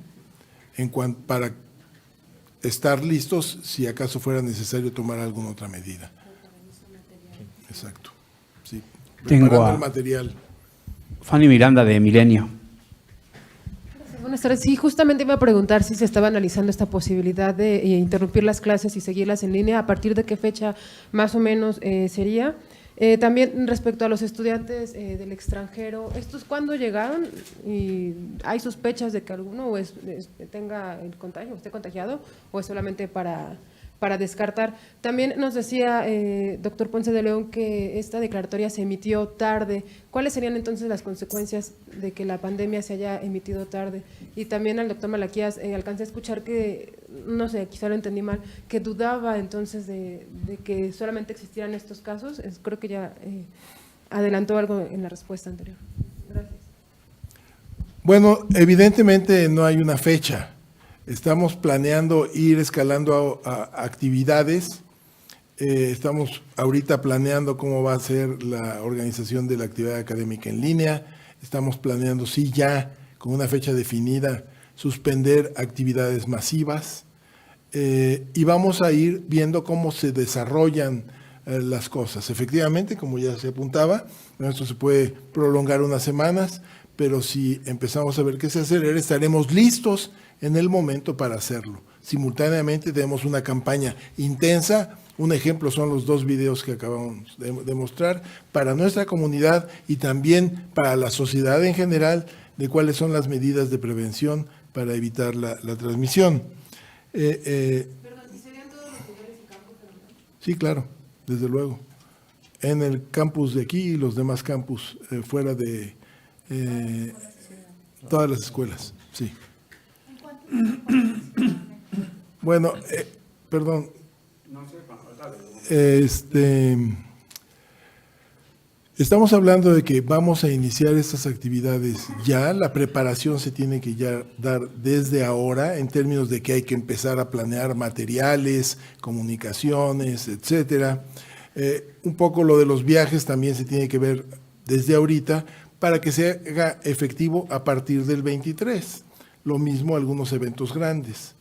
para estar listos si acaso fuera necesario tomar alguna otra medida. Exacto. Sí. Tengo el material. Fanny Miranda, de Milenio. Buenas tardes. Sí, justamente iba a preguntar si se estaba analizando esta posibilidad de interrumpir las clases y seguirlas en línea. ¿A partir de qué fecha más o menos sería? También respecto a los estudiantes del extranjero, ¿estos cuándo llegaron? ¿Y hay sospechas de que alguno tenga el contagio, esté contagiado, o es solamente para descartar? También nos decía doctor Ponce de León que esta declaratoria se emitió tarde. ¿Cuáles serían entonces las consecuencias de que la pandemia se haya emitido tarde? Y también al doctor Malaquías, alcancé a escuchar que, no sé, quizá lo entendí mal, que dudaba entonces de que solamente existieran estos casos. Creo que ya adelantó algo en la respuesta anterior. Gracias. Bueno, evidentemente no hay una fecha. Estamos planeando ir escalando a actividades. Estamos ahorita planeando cómo va a ser la organización de la actividad académica en línea. Estamos planeando, sí, ya con una fecha definida, suspender actividades masivas. Y vamos a ir viendo cómo se desarrollan las cosas. Efectivamente, como ya se apuntaba, esto se puede prolongar unas semanas, pero si empezamos a ver qué se hace, estaremos listos en el momento para hacerlo. Simultáneamente tenemos una campaña intensa. Un ejemplo son los 2 videos que acabamos de mostrar para nuestra comunidad y también para la sociedad en general de cuáles son las medidas de prevención para evitar la transmisión. Perdón, ¿y serían todos los lugares y campus? Sí, claro, desde luego. En el campus de aquí y los demás campus fuera de todas las escuelas, sí. Bueno, perdón. Estamos hablando de que vamos a iniciar estas actividades ya. La preparación se tiene que ya dar desde ahora en términos de que hay que empezar a planear materiales, comunicaciones, etcétera. Un poco lo de los viajes también se tiene que ver desde ahorita para que se haga efectivo a partir del 23. Lo mismo algunos eventos grandes.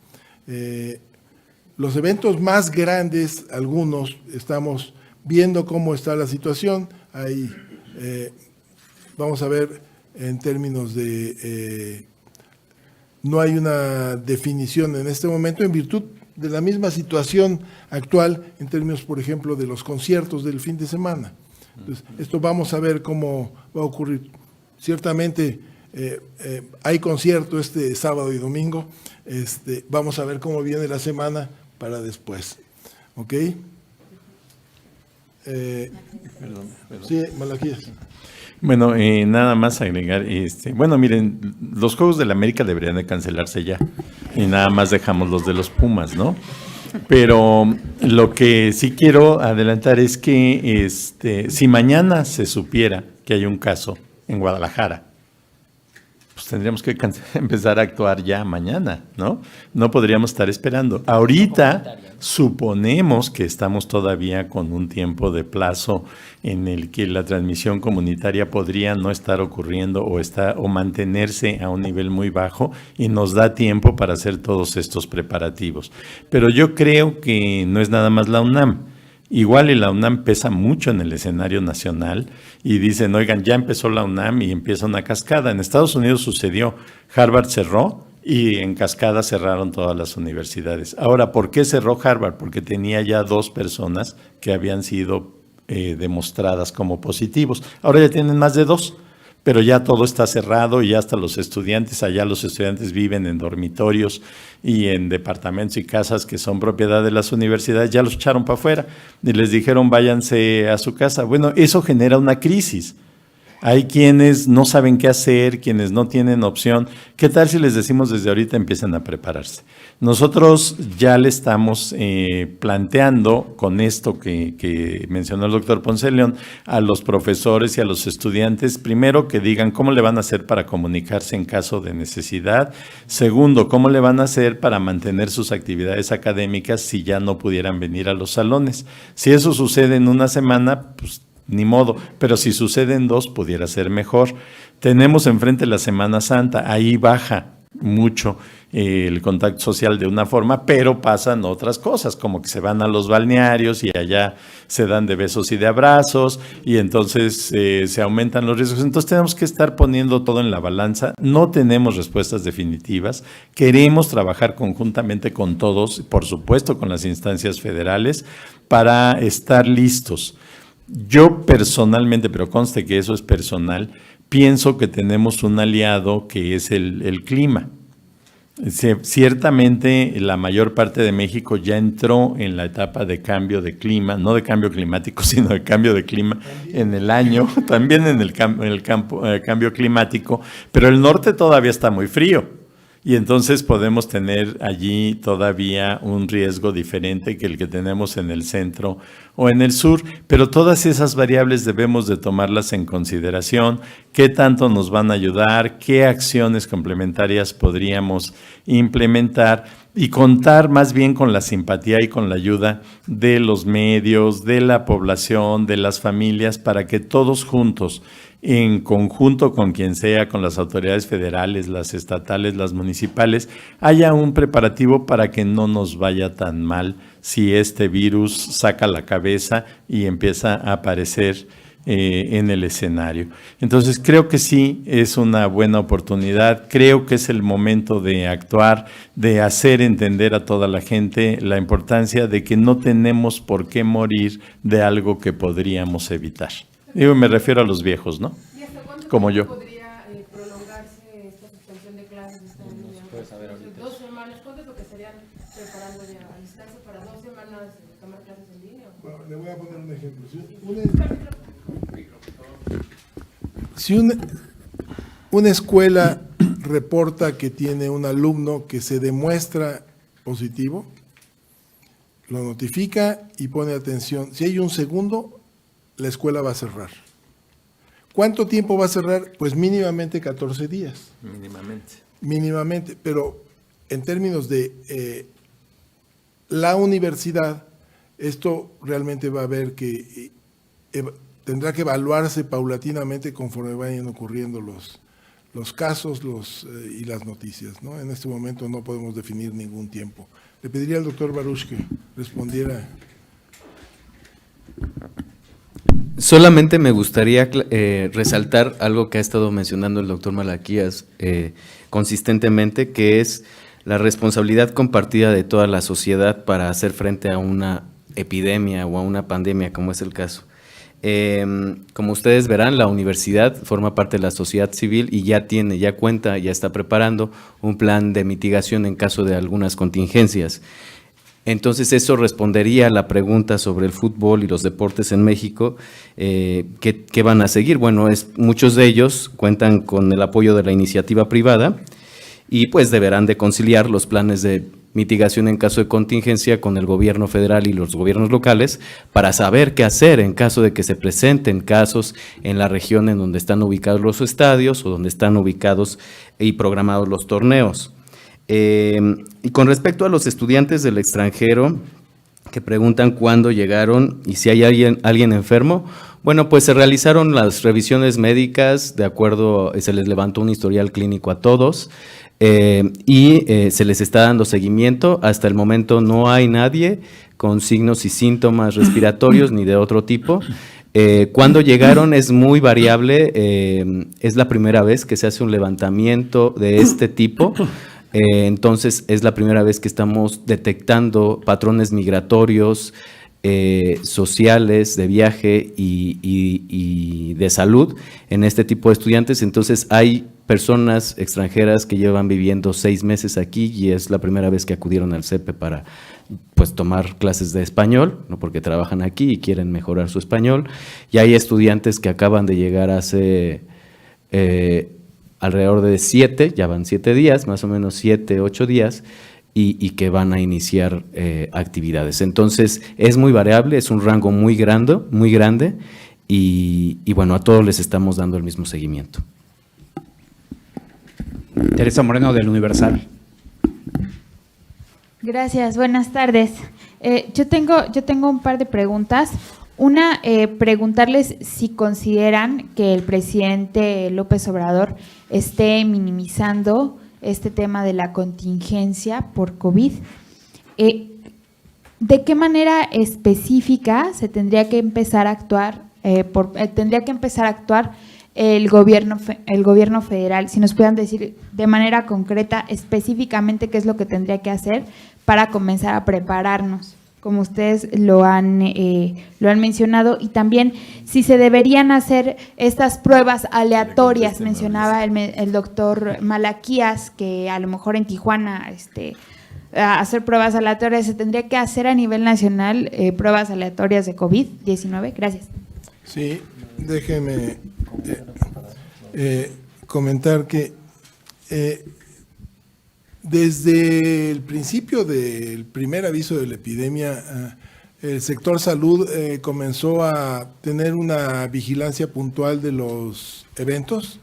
Los eventos más grandes, algunos, estamos viendo cómo está la situación. Ahí vamos a ver en términos de... no hay una definición en este momento en virtud de la misma situación actual en términos, por ejemplo, de los conciertos del fin de semana. Entonces, esto vamos a ver cómo va a ocurrir. Ciertamente... hay concierto este sábado y domingo. Vamos a ver cómo viene la semana para después. ¿Ok? Perdón. Sí, Malaquías. Bueno, nada más agregar, bueno, miren, los Juegos del América deberían de cancelarse ya y nada más dejamos los de los Pumas, ¿no? Pero lo que sí quiero adelantar es que si mañana se supiera que hay un caso en Guadalajara, pues tendríamos que empezar a actuar ya mañana, ¿no? No podríamos estar esperando. Ahorita suponemos que estamos todavía con un tiempo de plazo en el que la transmisión comunitaria podría no estar ocurriendo o mantenerse a un nivel muy bajo y nos da tiempo para hacer todos estos preparativos. Pero yo creo que no es nada más la UNAM. Igual y la UNAM pesa mucho en el escenario nacional y dicen, oigan, ya empezó la UNAM y empieza una cascada. En Estados Unidos sucedió, Harvard cerró y en cascada cerraron todas las universidades. Ahora, ¿por qué cerró Harvard? Porque tenía ya 2 personas que habían sido demostradas como positivos. Ahora ya tienen más de 2. Pero ya todo está cerrado y ya hasta los estudiantes, allá los estudiantes viven en dormitorios y en departamentos y casas que son propiedad de las universidades, ya los echaron para afuera y les dijeron váyanse a su casa. Bueno, eso genera una crisis. Hay quienes no saben qué hacer, quienes no tienen opción. ¿Qué tal si les decimos desde ahorita empiezan a prepararse? Nosotros ya le estamos planteando con esto que mencionó el doctor Ponce León a los profesores y a los estudiantes, primero que digan cómo le van a hacer para comunicarse en caso de necesidad. Segundo, cómo le van a hacer para mantener sus actividades académicas si ya no pudieran venir a los salones. Si eso sucede en una semana, pues ni modo, pero si sucede en 2, pudiera ser mejor. Tenemos enfrente la Semana Santa, ahí baja mucho el contacto social de una forma, pero pasan otras cosas, como que se van a los balnearios y allá se dan de besos y de abrazos y entonces se aumentan los riesgos. Entonces tenemos que estar poniendo todo en la balanza. No tenemos respuestas definitivas. Queremos trabajar conjuntamente con todos, por supuesto con las instancias federales, para estar listos. Yo personalmente, pero conste que eso es personal, pienso que tenemos un aliado que es el clima. Ciertamente la mayor parte de México ya entró en la etapa de cambio de clima, no de cambio climático, sino de cambio de clima en el año, también en el cambio climático, pero el norte todavía está muy frío. Y entonces podemos tener allí todavía un riesgo diferente que el que tenemos en el centro o en el sur, pero todas esas variables debemos de tomarlas en consideración, qué tanto nos van a ayudar, qué acciones complementarias podríamos implementar y contar más bien con la simpatía y con la ayuda de los medios, de la población, de las familias, para que todos juntos, en conjunto con quien sea, con las autoridades federales, las estatales, las municipales, haya un preparativo para que no nos vaya tan mal si este virus saca la cabeza y empieza a aparecer en el escenario. Entonces creo que sí es una buena oportunidad, creo que es el momento de actuar, de hacer entender a toda la gente la importancia de que no tenemos por qué morir de algo que podríamos evitar. Digo, me refiero a los viejos, ¿no? ¿Y hasta cuándo como yo. podría prolongarse esta suspensión de clases? Puedes saber ahorita. 2 semanas, ¿cuánto es lo que estarían preparando ya a distancia para 2 semanas tomar clases en línea? Bueno, le voy a poner un ejemplo. Si una escuela reporta que tiene un alumno que se demuestra positivo, lo notifica y pone atención. Si hay un segundo, la escuela va a cerrar. ¿Cuánto tiempo va a cerrar? Pues mínimamente 14 días. Mínimamente, pero en términos de la universidad, esto realmente va a haber que, tendrá que evaluarse paulatinamente conforme vayan ocurriendo los casos y las noticias, ¿no? En este momento no podemos definir ningún tiempo. Le pediría al doctor Baruch que respondiera. Solamente me gustaría resaltar algo que ha estado mencionando el doctor Malaquías consistentemente, que es la responsabilidad compartida de toda la sociedad para hacer frente a una epidemia o a una pandemia, como es el caso. Como ustedes verán, la universidad forma parte de la sociedad civil y ya está preparando un plan de mitigación en caso de algunas contingencias. Entonces eso respondería a la pregunta sobre el fútbol y los deportes en México, ¿qué van a seguir? Bueno, muchos de ellos cuentan con el apoyo de la iniciativa privada y pues deberán de conciliar los planes de mitigación en caso de contingencia con el gobierno federal y los gobiernos locales para saber qué hacer en caso de que se presenten casos en la región en donde están ubicados los estadios o donde están ubicados y programados los torneos. Y con respecto a los estudiantes del extranjero que preguntan cuándo llegaron y si hay alguien enfermo, bueno, pues se realizaron las revisiones médicas, de acuerdo, se les levantó un historial clínico a todos. se les está dando seguimiento. Hasta el momento no hay nadie con signos y síntomas respiratorios ni de otro tipo. Cuando llegaron es muy variable, es la primera vez que se hace un levantamiento de este tipo, entonces es la primera vez que estamos detectando patrones migratorios, sociales, de viaje y de salud en este tipo de estudiantes. Entonces hay personas extranjeras que llevan viviendo 6 meses aquí y es la primera vez que acudieron al CEPE para pues tomar clases de español, ¿no? Porque trabajan aquí y quieren mejorar su español. Y hay estudiantes que acaban de llegar hace alrededor de 7, ya van 7 días, más o menos 7, 8 días, y que van a iniciar actividades. Entonces, es muy variable, es un rango muy grande, y bueno, a todos les estamos dando el mismo seguimiento. Teresa Moreno, del Universal. Gracias, buenas tardes. Yo tengo un par de preguntas. Una, preguntarles si consideran que el presidente López Obrador esté minimizando este tema de la contingencia por COVID. ¿De qué manera específica se tendría que empezar a actuar, el gobierno federal? Si nos puedan decir de manera concreta, específicamente, qué es lo que tendría que hacer para comenzar a prepararnos, como ustedes lo han mencionado, y también si se deberían hacer estas pruebas aleatorias. Mencionaba el doctor Malaquías que a lo mejor en Tijuana hacer pruebas aleatorias. ¿Se tendría que hacer a nivel nacional pruebas aleatorias de COVID-19? Gracias. Sí, déjeme comentar que desde el principio del primer aviso de la epidemia, el sector salud comenzó a tener una vigilancia puntual de los eventos,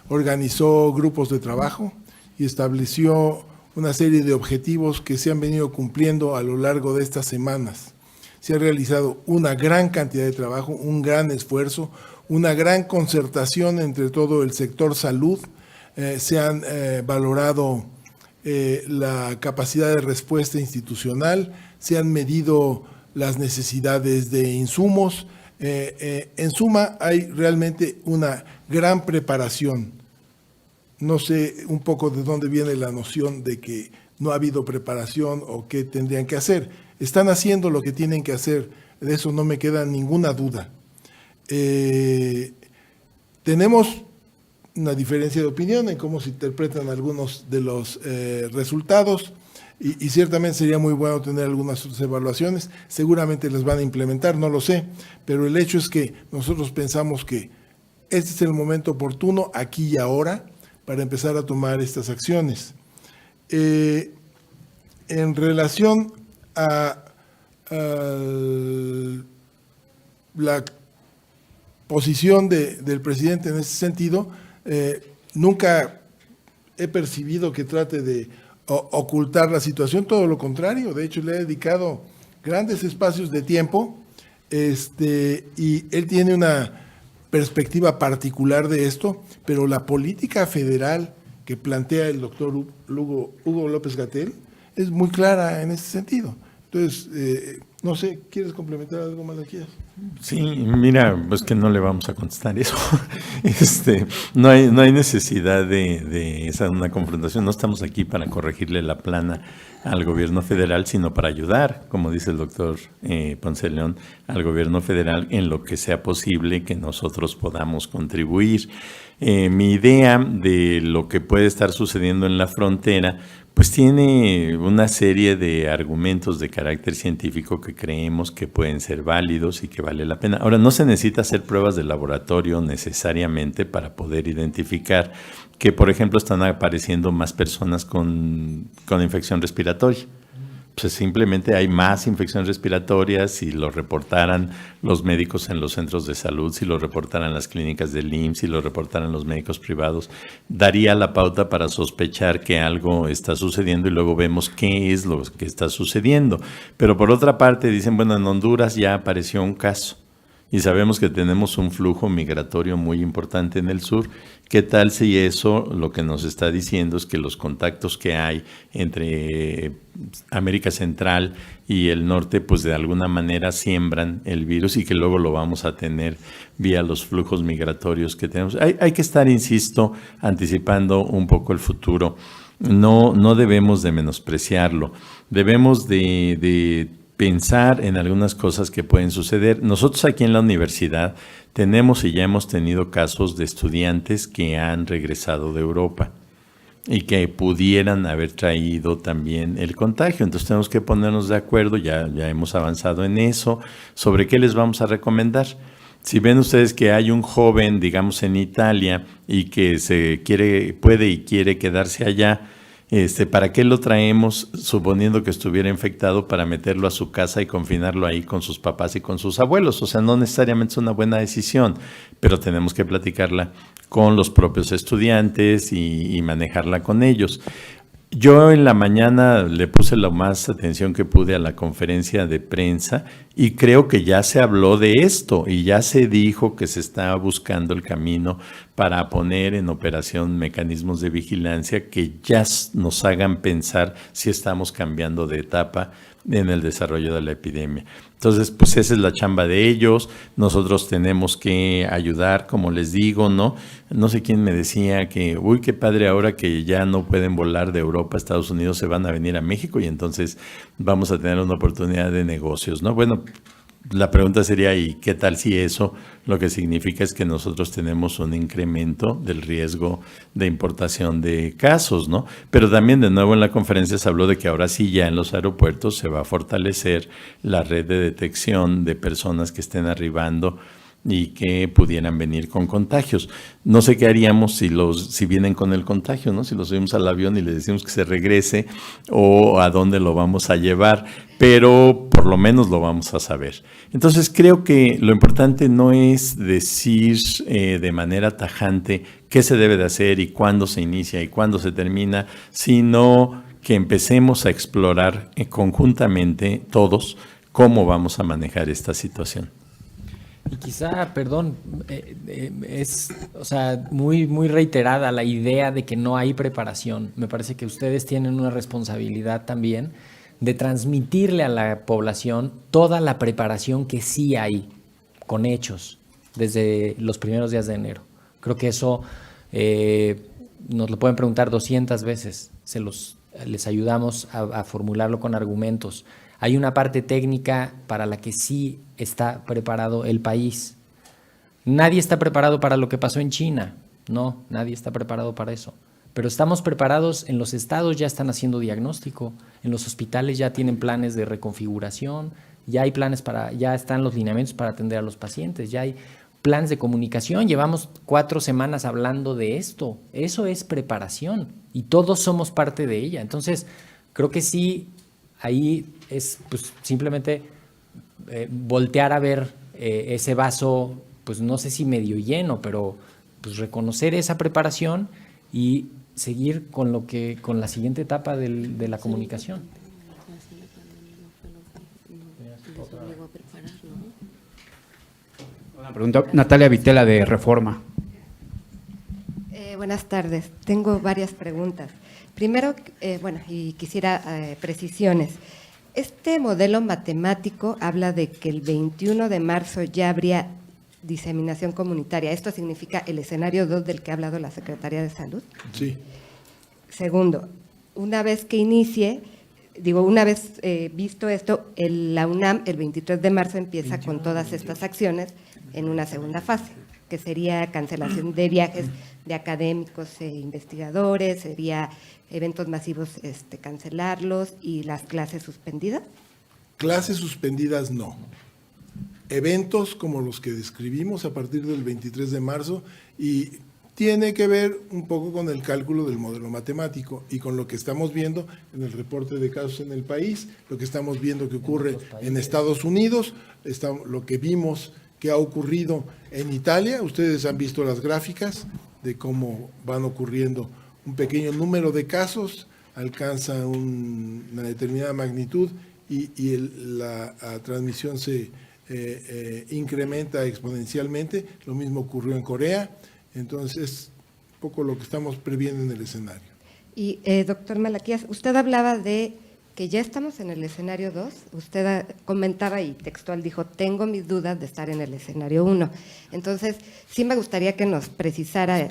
organizó grupos de trabajo y estableció una serie de objetivos que se han venido cumpliendo a lo largo de estas semanas. Se ha realizado una gran cantidad de trabajo, un gran esfuerzo, una gran concertación entre todo el sector salud. Se han valorado la capacidad de respuesta institucional, se han medido las necesidades de insumos. En suma, hay realmente una gran preparación. No sé un poco de dónde viene la noción de que no ha habido preparación o qué tendrían que hacer. Están haciendo lo que tienen que hacer, de eso no me queda ninguna duda. Tenemos una diferencia de opinión en cómo se interpretan algunos de los resultados y ciertamente sería muy bueno tener algunas evaluaciones. Seguramente las van a implementar, no lo sé, pero el hecho es que nosotros pensamos que este es el momento oportuno, aquí y ahora, para empezar a tomar estas acciones. En relación a la posición del presidente en ese sentido, nunca he percibido que trate de ocultar la situación, todo lo contrario. De hecho, le he dedicado grandes espacios de tiempo y él tiene una perspectiva particular de esto, pero la política federal que plantea el doctor Hugo López-Gatell es muy clara en ese sentido. Entonces, no sé, ¿quieres complementar algo, Malaquías? Sí, mira, pues que no le vamos a contestar eso. No hay necesidad de una confrontación. No estamos aquí para corregirle la plana al gobierno federal, sino para ayudar, como dice el doctor Ponce de León, al gobierno federal en lo que sea posible que nosotros podamos contribuir. Mi idea de lo que puede estar sucediendo en la frontera, pues tiene una serie de argumentos de carácter científico que creemos que pueden ser válidos y que vale la pena. Ahora, no se necesita hacer pruebas de laboratorio necesariamente para poder identificar que, por ejemplo, están apareciendo más personas con infección respiratoria. Pues simplemente hay más infecciones respiratorias. Si lo reportaran los médicos en los centros de salud, si lo reportaran las clínicas del IMSS, si lo reportaran los médicos privados, daría la pauta para sospechar que algo está sucediendo y luego vemos qué es lo que está sucediendo. Pero por otra parte dicen, bueno, en Honduras ya apareció un caso y sabemos que tenemos un flujo migratorio muy importante en el sur. ¿Qué tal si eso lo que nos está diciendo es que los contactos que hay entre América Central y el norte, pues de alguna manera siembran el virus y que luego lo vamos a tener vía los flujos migratorios que tenemos? Hay que estar, insisto, anticipando un poco el futuro. No debemos de menospreciarlo. Debemos de pensar en algunas cosas que pueden suceder. Nosotros aquí en la universidad tenemos y ya hemos tenido casos de estudiantes que han regresado de Europa y que pudieran haber traído también el contagio. Entonces tenemos que ponernos de acuerdo, ya hemos avanzado en eso, sobre qué les vamos a recomendar. Si ven ustedes que hay un joven, digamos, en Italia y que puede y quiere quedarse allá, ¿para qué lo traemos suponiendo que estuviera infectado para meterlo a su casa y confinarlo ahí con sus papás y con sus abuelos? O sea, no necesariamente es una buena decisión, pero tenemos que platicarla con los propios estudiantes y manejarla con ellos. Yo en la mañana le puse la más atención que pude a la conferencia de prensa y creo que ya se habló de esto y ya se dijo que se está buscando el camino para poner en operación mecanismos de vigilancia que ya nos hagan pensar si estamos cambiando de etapa en el desarrollo de la epidemia. Entonces, pues esa es la chamba de ellos. Nosotros tenemos que ayudar, como les digo, ¿no? No sé quién me decía que, uy, qué padre, ahora que ya no pueden volar de Europa a Estados Unidos, se van a venir a México y entonces vamos a tener una oportunidad de negocios, ¿no? Bueno, la pregunta sería, ¿y qué tal si eso lo que significa es que nosotros tenemos un incremento del riesgo de importación de casos, ¿no? Pero también de nuevo en la conferencia se habló de que ahora sí ya en los aeropuertos se va a fortalecer la red de detección de personas que estén arribando y que pudieran venir con contagios. No sé qué haríamos si vienen con el contagio, ¿no? Si los subimos al avión y les decimos que se regrese o a dónde lo vamos a llevar, pero por lo menos lo vamos a saber. Entonces creo que lo importante no es decir de manera tajante qué se debe de hacer y cuándo se inicia y cuándo se termina, sino que empecemos a explorar conjuntamente todos cómo vamos a manejar esta situación. Y quizá, perdón, es, o sea, muy reiterada la idea de que no hay preparación. Me parece que ustedes tienen una responsabilidad también de transmitirle a la población toda la preparación que sí hay, con hechos, desde los primeros días de enero. Creo que eso nos lo pueden preguntar 200 veces. Les ayudamos a formularlo con argumentos. Hay una parte técnica para la que sí está preparado el país. Nadie está preparado para lo que pasó en China. No, nadie está preparado para eso. Pero estamos preparados, en los estados ya están haciendo diagnóstico, en los hospitales ya tienen planes de reconfiguración, ya hay planes ya están los lineamientos para atender a los pacientes, ya hay planes de comunicación. Llevamos 4 semanas hablando de esto. Eso es preparación y todos somos parte de ella. Entonces, creo que sí, ahí es pues simplemente voltear a ver ese vaso, pues no sé si medio lleno, pero pues reconocer esa preparación y seguir con la siguiente etapa de la comunicación. Una pregunta, Natalia Vitela de Reforma. Buenas tardes, tengo varias preguntas. Primero, y quisiera precisiones. Este modelo matemático habla de que el 21 de marzo ya habría diseminación comunitaria. ¿Esto significa el escenario 2 del que ha hablado la Secretaría de Salud? Sí. Segundo, una vez que inicie, una vez visto esto, la UNAM el 23 de marzo empieza con todas estas acciones en una segunda fase, que sería cancelación de viajes de académicos e investigadores, sería eventos masivos cancelarlos y las clases suspendidas. Clases suspendidas no. Eventos como los que describimos a partir del 23 de marzo y tiene que ver un poco con el cálculo del modelo matemático y con lo que estamos viendo en el reporte de casos en el país, lo que estamos viendo que ocurre en Estados Unidos, lo que vimos que ha ocurrido en Italia. Ustedes han visto las gráficas de cómo van ocurriendo un pequeño número de casos, alcanza una determinada magnitud y la transmisión se incrementa exponencialmente. Lo mismo ocurrió en Corea. Entonces, es un poco lo que estamos previendo en el escenario. Y, doctor Malaquías, usted hablaba de que ya estamos en el escenario 2. Usted comentaba y textual dijo, tengo mis dudas de estar en el escenario 1. Entonces, sí me gustaría que nos precisara,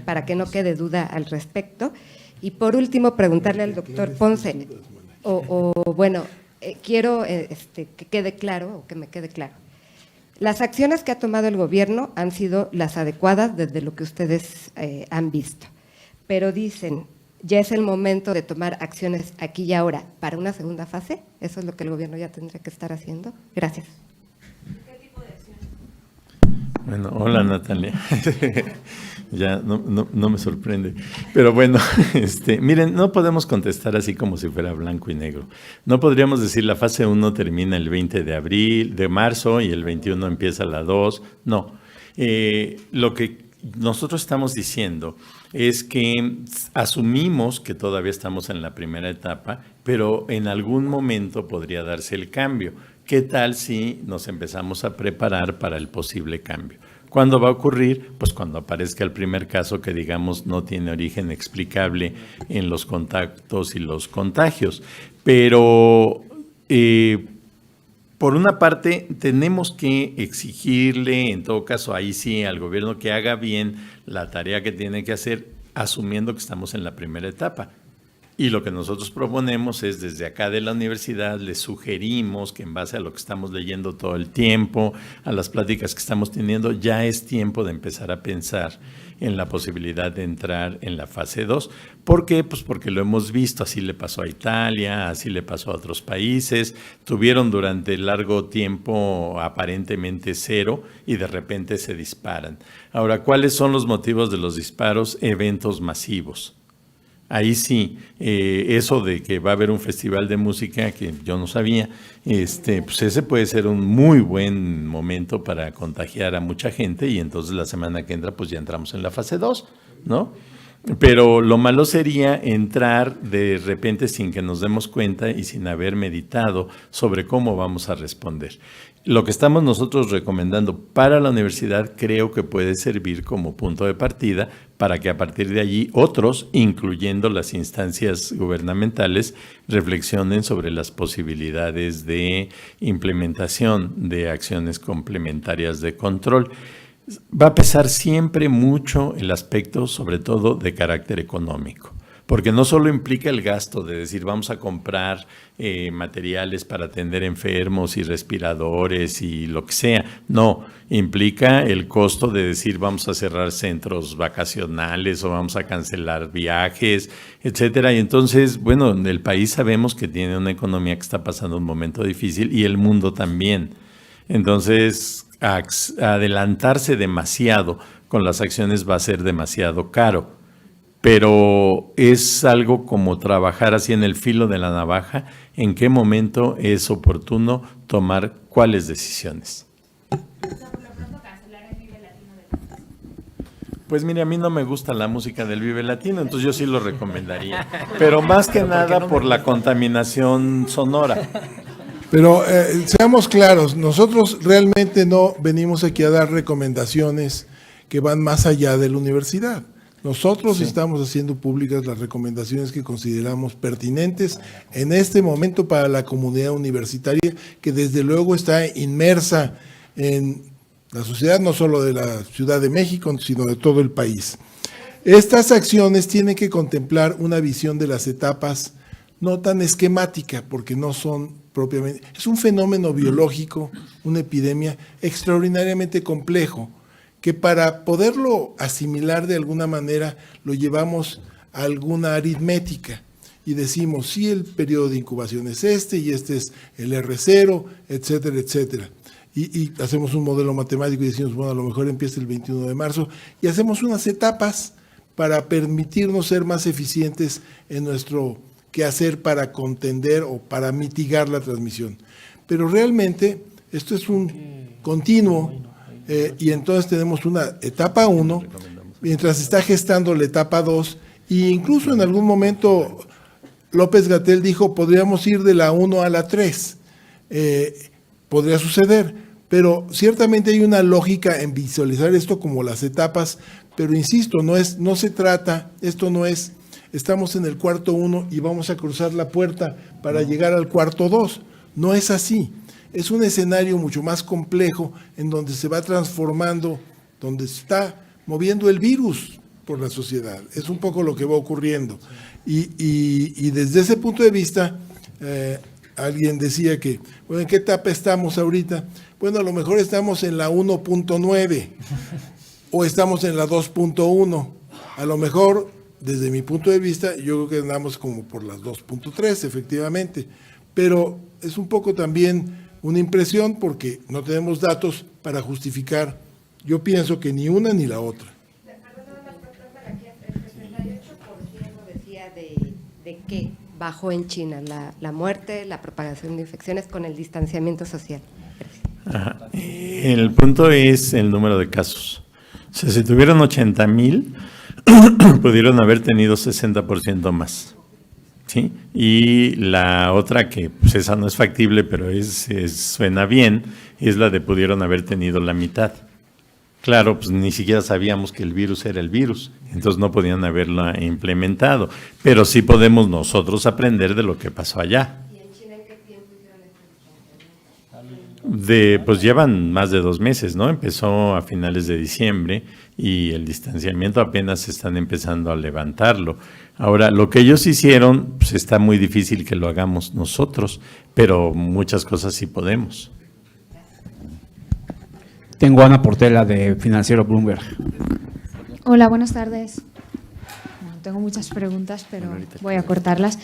para que no quede duda al respecto. Y por último, preguntarle al doctor Ponce, quiero que quede claro, o que me quede claro. Las acciones que ha tomado el gobierno han sido las adecuadas desde lo que ustedes han visto, pero dicen, ya es el momento de tomar acciones aquí y ahora para una segunda fase. ¿Eso es lo que el gobierno ya tendría que estar haciendo? Gracias. ¿Qué tipo de acciones? Bueno, hola Natalia. Ya no me sorprende. Pero bueno, miren, no podemos contestar así como si fuera blanco y negro. No podríamos decir la fase 1 termina el 20 de marzo y el 21 empieza la 2. No. Lo que nosotros estamos diciendo es que asumimos que todavía estamos en la primera etapa, pero en algún momento podría darse el cambio. ¿Qué tal si nos empezamos a preparar para el posible cambio? ¿Cuándo va a ocurrir? Pues cuando aparezca el primer caso que, digamos, no tiene origen explicable en los contactos y los contagios. Pero, por una parte, tenemos que exigirle, en todo caso, ahí sí, al gobierno que haga bien la tarea que tiene que hacer, asumiendo que estamos en la primera etapa. Y lo que nosotros proponemos es, desde acá de la universidad, les sugerimos que en base a lo que estamos leyendo todo el tiempo, a las pláticas que estamos teniendo, ya es tiempo de empezar a pensar en la posibilidad de entrar en la fase 2. ¿Por qué? Pues porque lo hemos visto, así le pasó a Italia, así le pasó a otros países, tuvieron durante largo tiempo aparentemente 0 y de repente se disparan. Ahora, ¿cuáles son los motivos de los disparos? Eventos masivos. Ahí sí, eso de que va a haber un festival de música que yo no sabía, pues ese puede ser un muy buen momento para contagiar a mucha gente y entonces la semana que entra pues ya entramos en la fase 2, ¿no? Pero lo malo sería entrar de repente sin que nos demos cuenta y sin haber meditado sobre cómo vamos a responder. Lo que estamos nosotros recomendando para la universidad creo que puede servir como punto de partida para que a partir de allí otros, incluyendo las instancias gubernamentales, reflexionen sobre las posibilidades de implementación de acciones complementarias de control. Va a pesar siempre mucho el aspecto, sobre todo, de carácter económico. Porque no solo implica el gasto de decir vamos a comprar materiales para atender enfermos y respiradores y lo que sea. No, implica el costo de decir vamos a cerrar centros vacacionales o vamos a cancelar viajes, etcétera. Y entonces, bueno, el país sabemos que tiene una economía que está pasando un momento difícil y el mundo también. Entonces, adelantarse demasiado con las acciones va a ser demasiado caro. Pero es algo como trabajar así en el filo de la navaja, en qué momento es oportuno tomar cuáles decisiones. Pues mire, a mí no me gusta la música del Vive Latino, entonces yo sí lo recomendaría. Pero más que nada por la contaminación sonora. Pero seamos claros, nosotros realmente no venimos aquí a dar recomendaciones que van más allá de la universidad. Nosotros estamos haciendo públicas las recomendaciones que consideramos pertinentes en este momento para la comunidad universitaria, que desde luego está inmersa en la sociedad, no solo de la Ciudad de México, sino de todo el país. Estas acciones tienen que contemplar una visión de las etapas no tan esquemática, porque no son propiamente... Es un fenómeno biológico, una epidemia extraordinariamente complejo, que para poderlo asimilar de alguna manera lo llevamos a alguna aritmética y decimos, sí, el periodo de incubación es y este es el R0, etcétera, etcétera. Y hacemos un modelo matemático y decimos, bueno, a lo mejor empieza el 21 de marzo y hacemos unas etapas para permitirnos ser más eficientes en nuestro quehacer para contender o para mitigar la transmisión. Pero realmente esto es un continuo. Y entonces tenemos una etapa 1, mientras está gestando la etapa 2, e incluso en algún momento López-Gatell dijo, podríamos ir de la 1 a la 3, podría suceder, Pero ciertamente hay una lógica en visualizar esto como las etapas, pero insisto, no se trata, esto no es, estamos en el cuarto 1 y vamos a cruzar la puerta para llegar al cuarto 2. No es así. Es un escenario mucho más complejo en donde se va transformando, donde se está moviendo el virus por la sociedad. Es un poco lo que va ocurriendo. Y desde ese punto de vista, alguien decía que, bueno, ¿en qué etapa estamos ahorita? Bueno, a lo mejor estamos en la 1.9 o estamos en la 2.1. A lo mejor, desde mi punto de vista, yo creo que andamos como por las 2.3, efectivamente. Pero es un poco también una impresión porque no tenemos datos para justificar. Yo pienso que ni una ni la otra. El 68% decía de que bajó en China la muerte, la propagación de infecciones con el distanciamiento social. Ajá. El punto es el número de casos. O sea, si tuvieron 80,000, pudieron haber tenido 60% más. ¿Sí? Y la otra que pues esa no es factible, pero suena bien, es la de pudieron haber tenido la mitad. Claro, pues ni siquiera sabíamos que el virus era el virus, entonces no podían haberla implementado, pero sí podemos nosotros aprender de lo que pasó allá. ¿Y en China en qué tiempo hicieron Pues llevan más de 2 meses, ¿no? Empezó a finales de diciembre y el distanciamiento apenas están empezando a levantarlo. Ahora, lo que ellos hicieron, pues está muy difícil que lo hagamos nosotros, pero muchas cosas sí podemos. Tengo a Ana Portela de Financiero Bloomberg. Hola, buenas tardes. Bueno, tengo muchas preguntas, pero voy a cortarlas.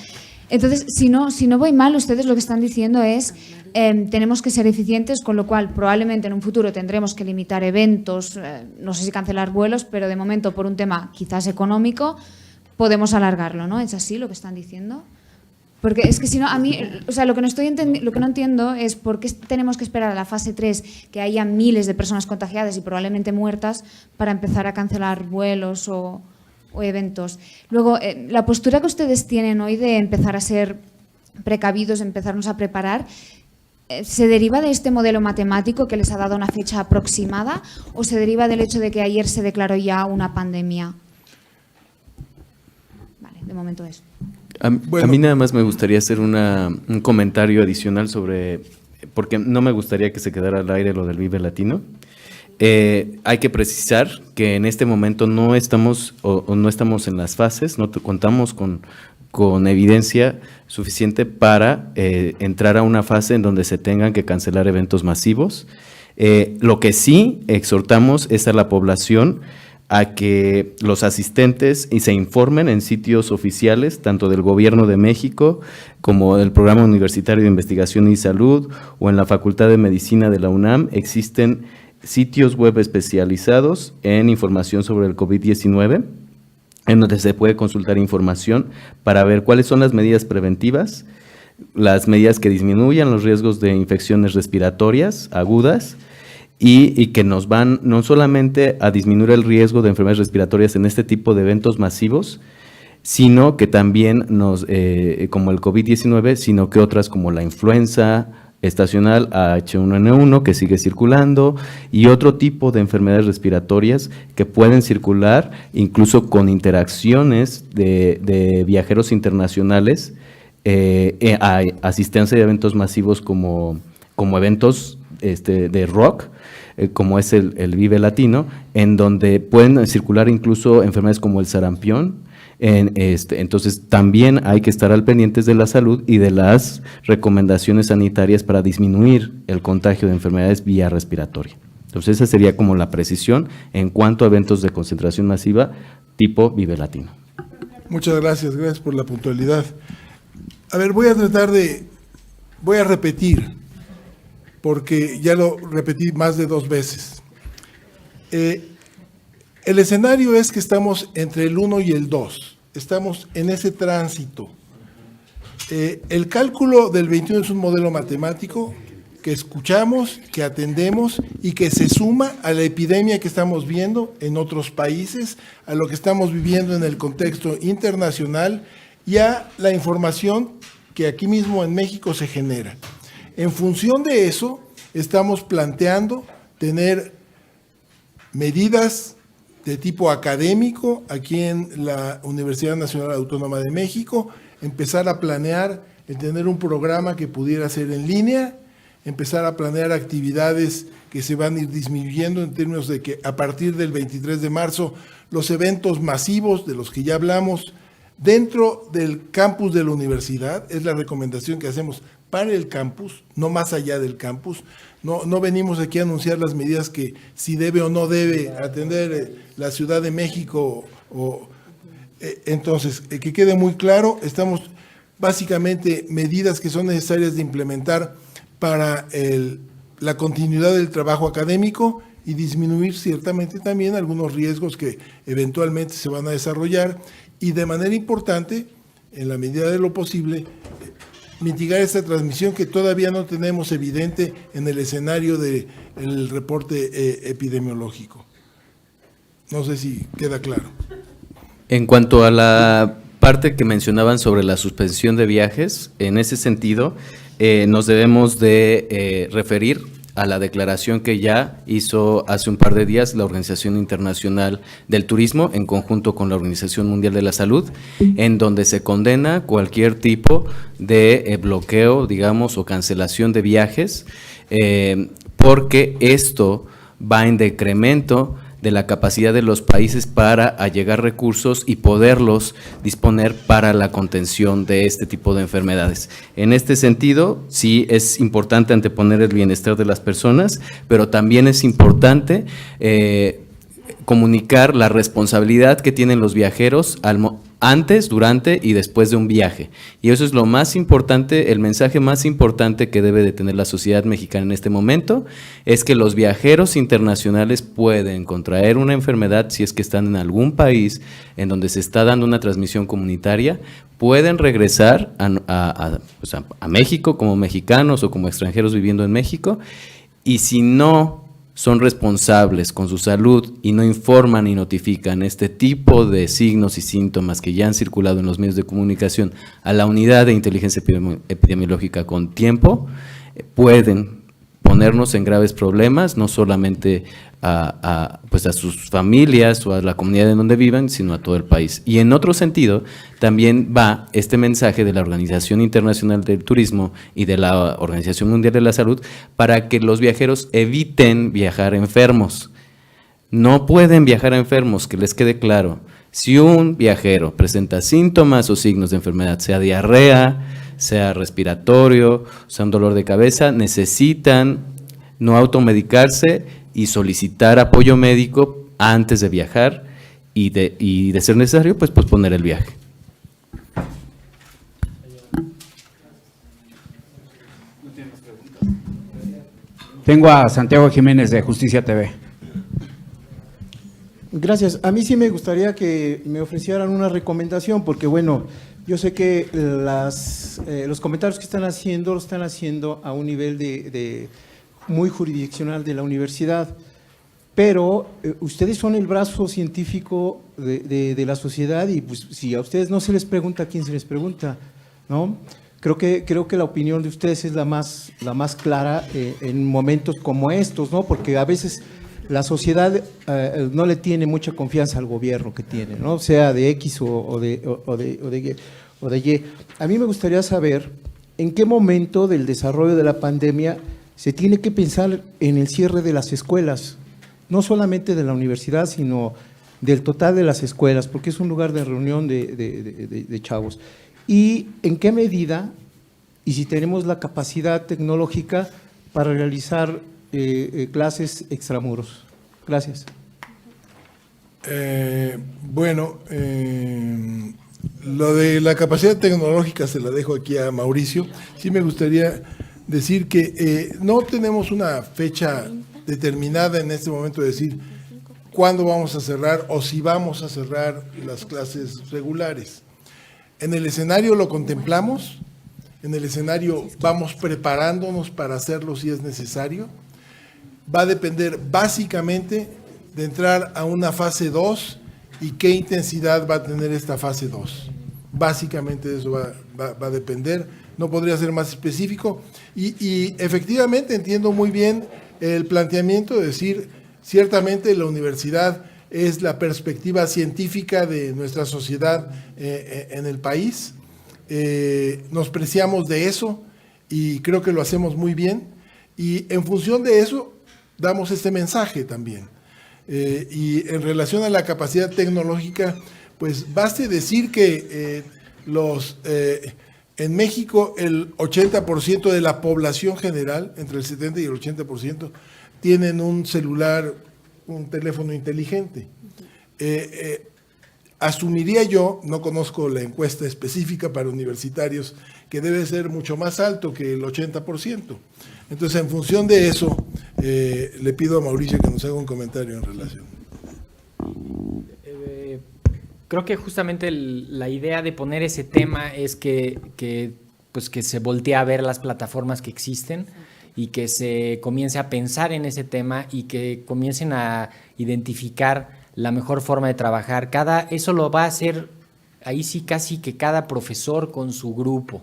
Entonces, si no voy mal, ustedes lo que están diciendo es tenemos que ser eficientes, con lo cual probablemente en un futuro tendremos que limitar eventos, no sé si cancelar vuelos, pero de momento por un tema quizás económico podemos alargarlo, ¿no? ¿Es así lo que están diciendo? Porque es que si no, a mí, o sea, lo que no entiendo es por qué tenemos que esperar a la fase 3, que haya miles de personas contagiadas y probablemente muertas, para empezar a cancelar vuelos o eventos. Luego, la postura que ustedes tienen hoy de empezar a ser precavidos, empezarnos a preparar, ¿se deriva de este modelo matemático que les ha dado una fecha aproximada o se deriva del hecho de que ayer se declaró ya una pandemia? Vale, de momento eso. A mí nada más me gustaría hacer un comentario adicional sobre, porque no me gustaría que se quedara al aire lo del Vive Latino. Hay que precisar que en este momento no estamos no estamos en las fases, no contamos con evidencia suficiente para entrar a una fase en donde se tengan que cancelar eventos masivos. Lo que sí exhortamos es a la población a que los asistentes se informen en sitios oficiales, tanto del Gobierno de México como del Programa Universitario de Investigación y Salud o en la Facultad de Medicina de la UNAM. Existen sitios web especializados en información sobre el COVID-19, en donde se puede consultar información para ver cuáles son las medidas preventivas, las medidas que disminuyan los riesgos de infecciones respiratorias agudas, y que nos van no solamente a disminuir el riesgo de enfermedades respiratorias en este tipo de eventos masivos, sino que también como el COVID-19, sino que otras como la influenza estacional H1N1 que sigue circulando y otro tipo de enfermedades respiratorias que pueden circular incluso con interacciones de viajeros internacionales, a asistencia de eventos masivos como eventos de rock, como es el Vive Latino, en donde pueden circular incluso enfermedades como el sarampión. Entonces también hay que estar al pendientes de la salud y de las recomendaciones sanitarias para disminuir el contagio de enfermedades vía respiratoria. Entonces esa sería como la precisión en cuanto a eventos de concentración masiva tipo Vive Latino. Muchas gracias por la puntualidad. A ver, voy a repetir, porque ya lo repetí más de 2 veces. El escenario es que estamos entre el 1 y el 2, estamos en ese tránsito. El cálculo del 21 es un modelo matemático que escuchamos, que atendemos y que se suma a la epidemia que estamos viendo en otros países, a lo que estamos viviendo en el contexto internacional y a la información que aquí mismo en México se genera. En función de eso, estamos planteando tener medidas de tipo académico aquí en la Universidad Nacional Autónoma de México, empezar a planear el tener un programa que pudiera ser en línea, empezar a planear actividades que se van a ir disminuyendo en términos de que a partir del 23 de marzo los eventos masivos de los que ya hablamos dentro del campus de la universidad, es la recomendación que hacemos para el campus, no más allá del campus. No venimos aquí a anunciar las medidas que si debe o no debe atender la Ciudad de México. Entonces, que quede muy claro, estamos básicamente medidas que son necesarias de implementar para la continuidad del trabajo académico y disminuir ciertamente también algunos riesgos que eventualmente se van a desarrollar y de manera importante, en la medida de lo posible, mitigar esta transmisión que todavía no tenemos evidente en el escenario del reporte epidemiológico. No sé si queda claro. En cuanto a la parte que mencionaban sobre la suspensión de viajes, en ese sentido, nos debemos de referir a la declaración que ya hizo hace un par de días la Organización Internacional del Turismo en conjunto con la Organización Mundial de la Salud, en donde se condena cualquier tipo de bloqueo, digamos, o cancelación de viajes, porque esto va en decremento de la capacidad de los países para allegar recursos y poderlos disponer para la contención de este tipo de enfermedades. En este sentido, sí es importante anteponer el bienestar de las personas, pero también es importante comunicar la responsabilidad que tienen los viajeros antes, durante y después de un viaje. Y eso es lo más importante, el mensaje más importante que debe de tener la sociedad mexicana en este momento, es que los viajeros internacionales pueden contraer una enfermedad si es que están en algún país en donde se está dando una transmisión comunitaria, pueden regresar a México como mexicanos o como extranjeros viviendo en México, y si no son responsables con su salud y no informan y notifican este tipo de signos y síntomas que ya han circulado en los medios de comunicación a la unidad de inteligencia epidemiológica con tiempo, pueden ponernos en graves problemas, no solamente a sus familias o a la comunidad en donde vivan, sino a todo el país. Y en otro sentido, también va este mensaje de la Organización Internacional del Turismo y de la Organización Mundial de la Salud para que los viajeros eviten viajar enfermos. No pueden viajar enfermos, que les quede claro. Si un viajero presenta síntomas o signos de enfermedad, sea diarrea, sea respiratorio, sea un dolor de cabeza, necesitan no automedicarse y solicitar apoyo médico antes de viajar y de ser necesario, pues posponer el viaje. Tengo a Santiago Jiménez de Justicia TV. Gracias. A mí sí me gustaría que me ofrecieran una recomendación, porque bueno, yo sé que los comentarios que están haciendo, lo están haciendo a un nivel de muy jurisdiccional de la universidad, pero ustedes son el brazo científico de la sociedad y pues si a ustedes no se les pregunta, ¿a quién se les pregunta? ¿No? Creo que la opinión de ustedes es la más clara en momentos como estos, ¿no? Porque a veces la sociedad no le tiene mucha confianza al gobierno que tiene, ¿no? Sea de X o de Y. A mí me gustaría saber en qué momento del desarrollo de la pandemia se tiene que pensar en el cierre de las escuelas, no solamente de la universidad, sino del total de las escuelas, porque es un lugar de reunión de chavos. Y en qué medida, y si tenemos la capacidad tecnológica para realizar clases extramuros. Gracias. Lo de la capacidad tecnológica se la dejo aquí a Mauricio. Sí me gustaría decir que no tenemos una fecha determinada en este momento de decir cuándo vamos a cerrar o si vamos a cerrar las clases regulares. En el escenario lo contemplamos, en el escenario vamos preparándonos para hacerlo si es necesario. Va a depender básicamente de entrar a una fase 2 y qué intensidad va a tener esta fase 2. Básicamente de eso va a depender. no podría ser más específico. Y efectivamente entiendo muy bien el planteamiento de decir, ciertamente la universidad es la perspectiva científica de nuestra sociedad en el país. Nos preciamos de eso y creo que lo hacemos muy bien. Y en función de eso, damos este mensaje también. Y en relación a la capacidad tecnológica, pues baste decir que en México el 80% de la población general, entre el 70 y el 80%, tienen un celular, un teléfono inteligente. Asumiría yo, no conozco la encuesta específica para universitarios, que debe ser mucho más alto que el 80%. Entonces, en función de eso, le pido a Mauricio que nos haga un comentario en relación. Creo que justamente la idea de poner ese tema es que se voltee a ver las plataformas que existen y que se comience a pensar en ese tema y que comiencen a identificar la mejor forma de trabajar. Eso lo va a hacer ahí sí casi que cada profesor con su grupo.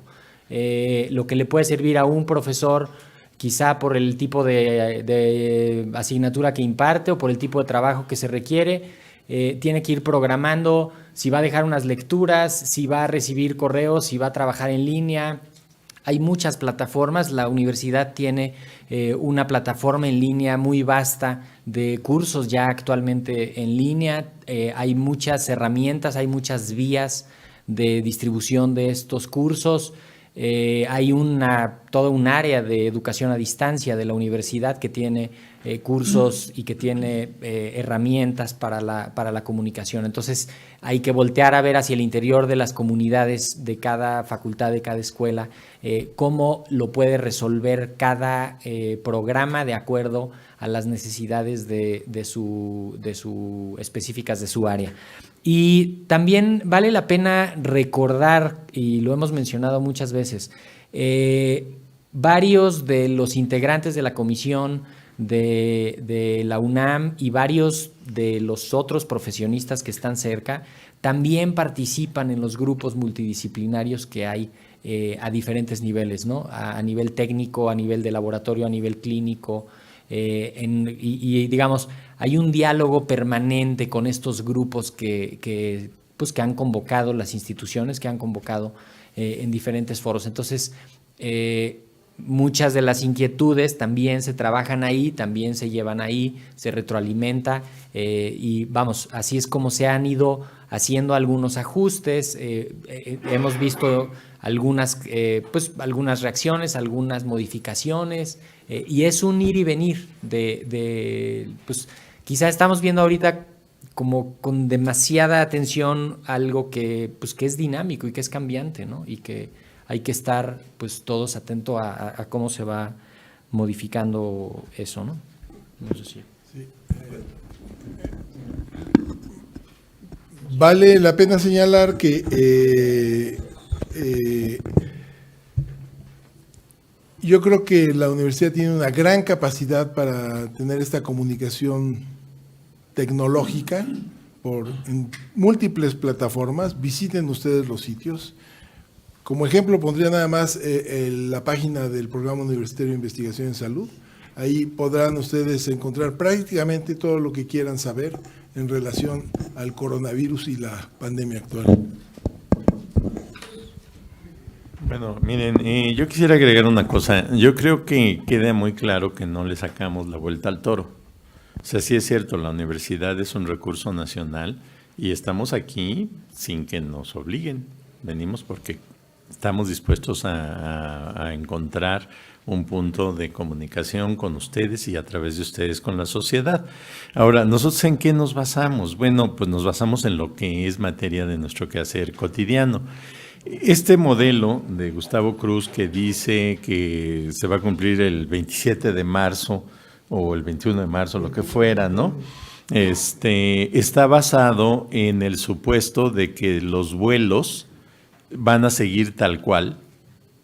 Lo que le puede servir a un profesor quizá por el tipo de asignatura que imparte o por el tipo de trabajo que se requiere, tiene que ir programando si va a dejar unas lecturas, si va a recibir correos, si va a trabajar en línea. Hay muchas plataformas, la universidad tiene una plataforma en línea muy vasta de cursos ya actualmente en línea, hay muchas herramientas, hay muchas vías de distribución de estos cursos. Hay todo un área de educación a distancia de la universidad que tiene cursos y que tiene herramientas para la comunicación. Entonces hay que voltear a ver hacia el interior de las comunidades de cada facultad, de cada escuela, cómo lo puede resolver cada programa de acuerdo a las necesidades específicas de su área. Y también vale la pena recordar, y lo hemos mencionado muchas veces, varios de los integrantes de la comisión de la UNAM y varios de los otros profesionistas que están cerca también participan en los grupos multidisciplinarios que hay a diferentes niveles, ¿no? A nivel técnico, a nivel de laboratorio, a nivel clínico, y digamos, hay un diálogo permanente con estos grupos que han convocado las instituciones, que han convocado en diferentes foros. Entonces, muchas de las inquietudes también se trabajan ahí, también se llevan ahí, se retroalimenta y vamos, así es como se han ido haciendo algunos ajustes. Hemos visto algunas reacciones, algunas modificaciones, y es un ir y venir pues quizá estamos viendo ahorita como con demasiada atención algo que es dinámico y que es cambiante, ¿no? Y que hay que estar pues todos atentos a cómo se va modificando eso, ¿no? No sé si. Sí. Vale la pena señalar que yo creo que la universidad tiene una gran capacidad para tener esta comunicación tecnológica en múltiples plataformas. Visiten ustedes los sitios. Como ejemplo pondría nada más la página del Programa Universitario de Investigación en Salud. Ahí podrán ustedes encontrar prácticamente todo lo que quieran saber en relación al coronavirus y la pandemia actual. Bueno, miren, yo quisiera agregar una cosa. Yo creo que queda muy claro que no le sacamos la vuelta al toro. O sea, sí es cierto, la universidad es un recurso nacional y estamos aquí sin que nos obliguen. Venimos porque estamos dispuestos a encontrar un punto de comunicación con ustedes y a través de ustedes con la sociedad. Ahora, ¿nosotros en qué nos basamos? Bueno, pues nos basamos en lo que es materia de nuestro quehacer cotidiano. Este modelo de Gustavo Cruz que dice que se va a cumplir el 27 de marzo o el 21 de marzo, lo que fuera, ¿no? Está basado en el supuesto de que los vuelos van a seguir tal cual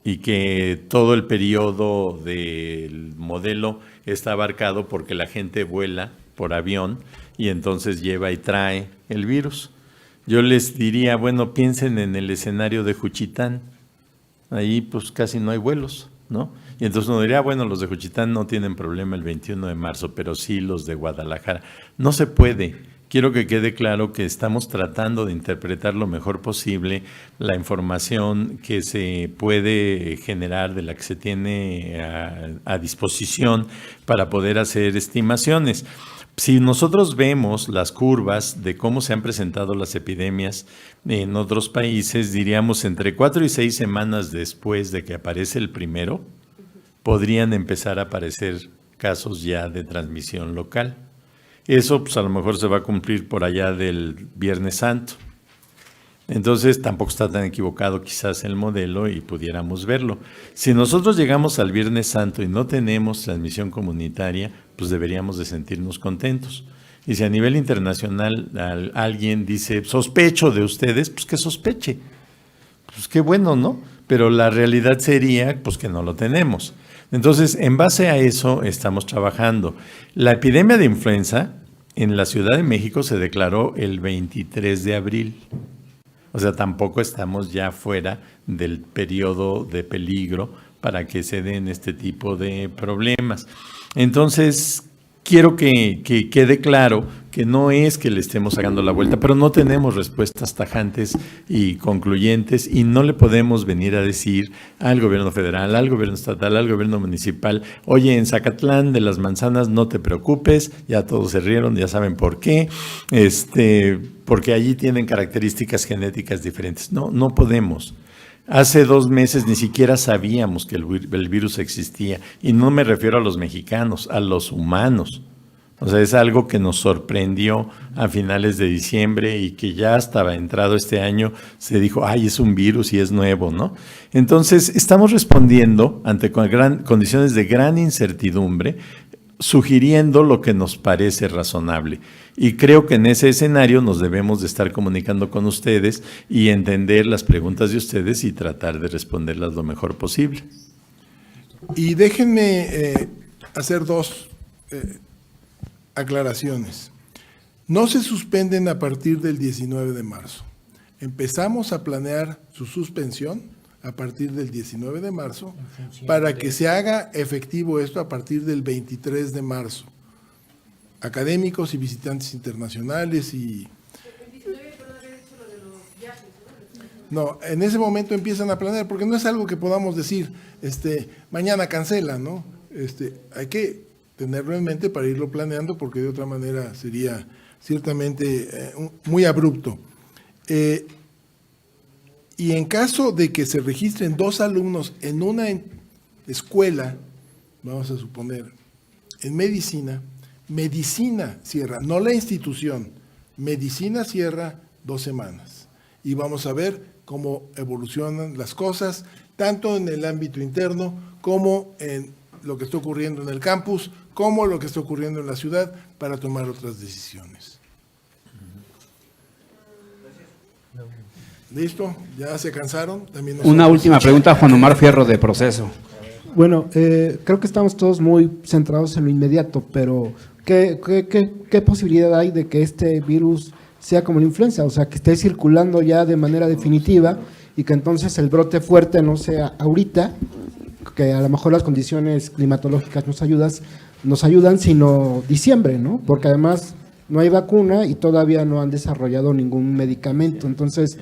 y que todo el periodo del modelo está abarcado porque la gente vuela por avión y entonces lleva y trae el virus. Yo les diría, bueno, piensen en el escenario de Juchitán. Ahí pues casi no hay vuelos, ¿no? Y entonces uno diría, bueno, los de Juchitán no tienen problema el 21 de marzo, pero sí los de Guadalajara. No se puede. Quiero que quede claro que estamos tratando de interpretar lo mejor posible la información que se puede generar, de la que se tiene a disposición para poder hacer estimaciones. Si nosotros vemos las curvas de cómo se han presentado las epidemias en otros países, diríamos entre 4 y 6 semanas después de que aparece el primero, podrían empezar a aparecer casos ya de transmisión local. Eso pues a lo mejor se va a cumplir por allá del Viernes Santo. Entonces tampoco está tan equivocado quizás el modelo y pudiéramos verlo. Si nosotros llegamos al Viernes Santo y no tenemos transmisión comunitaria, pues deberíamos de sentirnos contentos. Y si a nivel internacional alguien dice, sospecho de ustedes, pues que sospeche. Pues qué bueno, ¿no? Pero la realidad sería pues que no lo tenemos. Entonces, en base a eso estamos trabajando. La epidemia de influenza en la Ciudad de México se declaró el 23 de abril. O sea, tampoco estamos ya fuera del periodo de peligro para que se den este tipo de problemas. Entonces, quiero que quede claro que no es que le estemos sacando la vuelta, pero no tenemos respuestas tajantes y concluyentes y no le podemos venir a decir al gobierno federal, al gobierno estatal, al gobierno municipal, oye, en Zacatlán de las Manzanas no te preocupes, ya todos se rieron, ya saben por qué, porque allí tienen características genéticas diferentes. No, no podemos. Hace 2 meses ni siquiera sabíamos que el virus existía, y no me refiero a los mexicanos, a los humanos. O sea, es algo que nos sorprendió a finales de diciembre y que ya estaba entrado este año, se dijo, ay, es un virus y es nuevo, ¿no? Entonces, estamos respondiendo ante condiciones de gran incertidumbre, sugiriendo lo que nos parece razonable. Y creo que en ese escenario nos debemos de estar comunicando con ustedes y entender las preguntas de ustedes y tratar de responderlas lo mejor posible. Y déjenme hacer 2 aclaraciones. No se suspenden a partir del 19 de marzo. Empezamos a planear su suspensión a partir del 19 de marzo para que se haga efectivo esto a partir del 23 de marzo. Académicos y visitantes internacionales y... No, en ese momento empiezan a planear, porque no es algo que podamos decir, mañana cancela, ¿no? Hay que tenerlo en mente para irlo planeando, porque de otra manera sería ciertamente muy abrupto. Y en caso de que se registren 2 alumnos en una escuela, vamos a suponer, en medicina cierra, no la institución, medicina cierra 2 semanas. Y vamos a ver cómo evolucionan las cosas, tanto en el ámbito interno como en lo que está ocurriendo en el campus, como lo que está ocurriendo en la ciudad, para tomar otras decisiones. ¿Listo? ¿Ya se cansaron? También una última pregunta, Juan Omar Fierro, de Proceso. Bueno, creo que estamos todos muy centrados en lo inmediato, pero ¿qué posibilidad hay de que este virus sea como la influenza? O sea, que esté circulando ya de manera definitiva y que entonces el brote fuerte no sea ahorita, que a lo mejor las condiciones climatológicas nos ayudan, sino diciembre, ¿no? Porque además no hay vacuna y todavía no han desarrollado ningún medicamento. Entonces,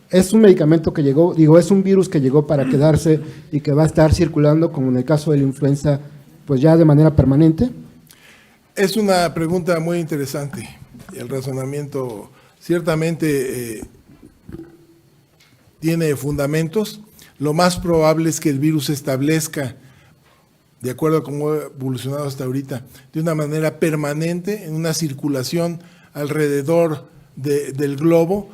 es un medicamento que llegó, es un virus que llegó para quedarse y que va a estar circulando, como en el caso de la influenza, pues ya de manera permanente. Es una pregunta muy interesante. El razonamiento ciertamente tiene fundamentos. Lo más probable es que el virus se establezca, de acuerdo a cómo ha evolucionado hasta ahorita, de una manera permanente, en una circulación alrededor del globo.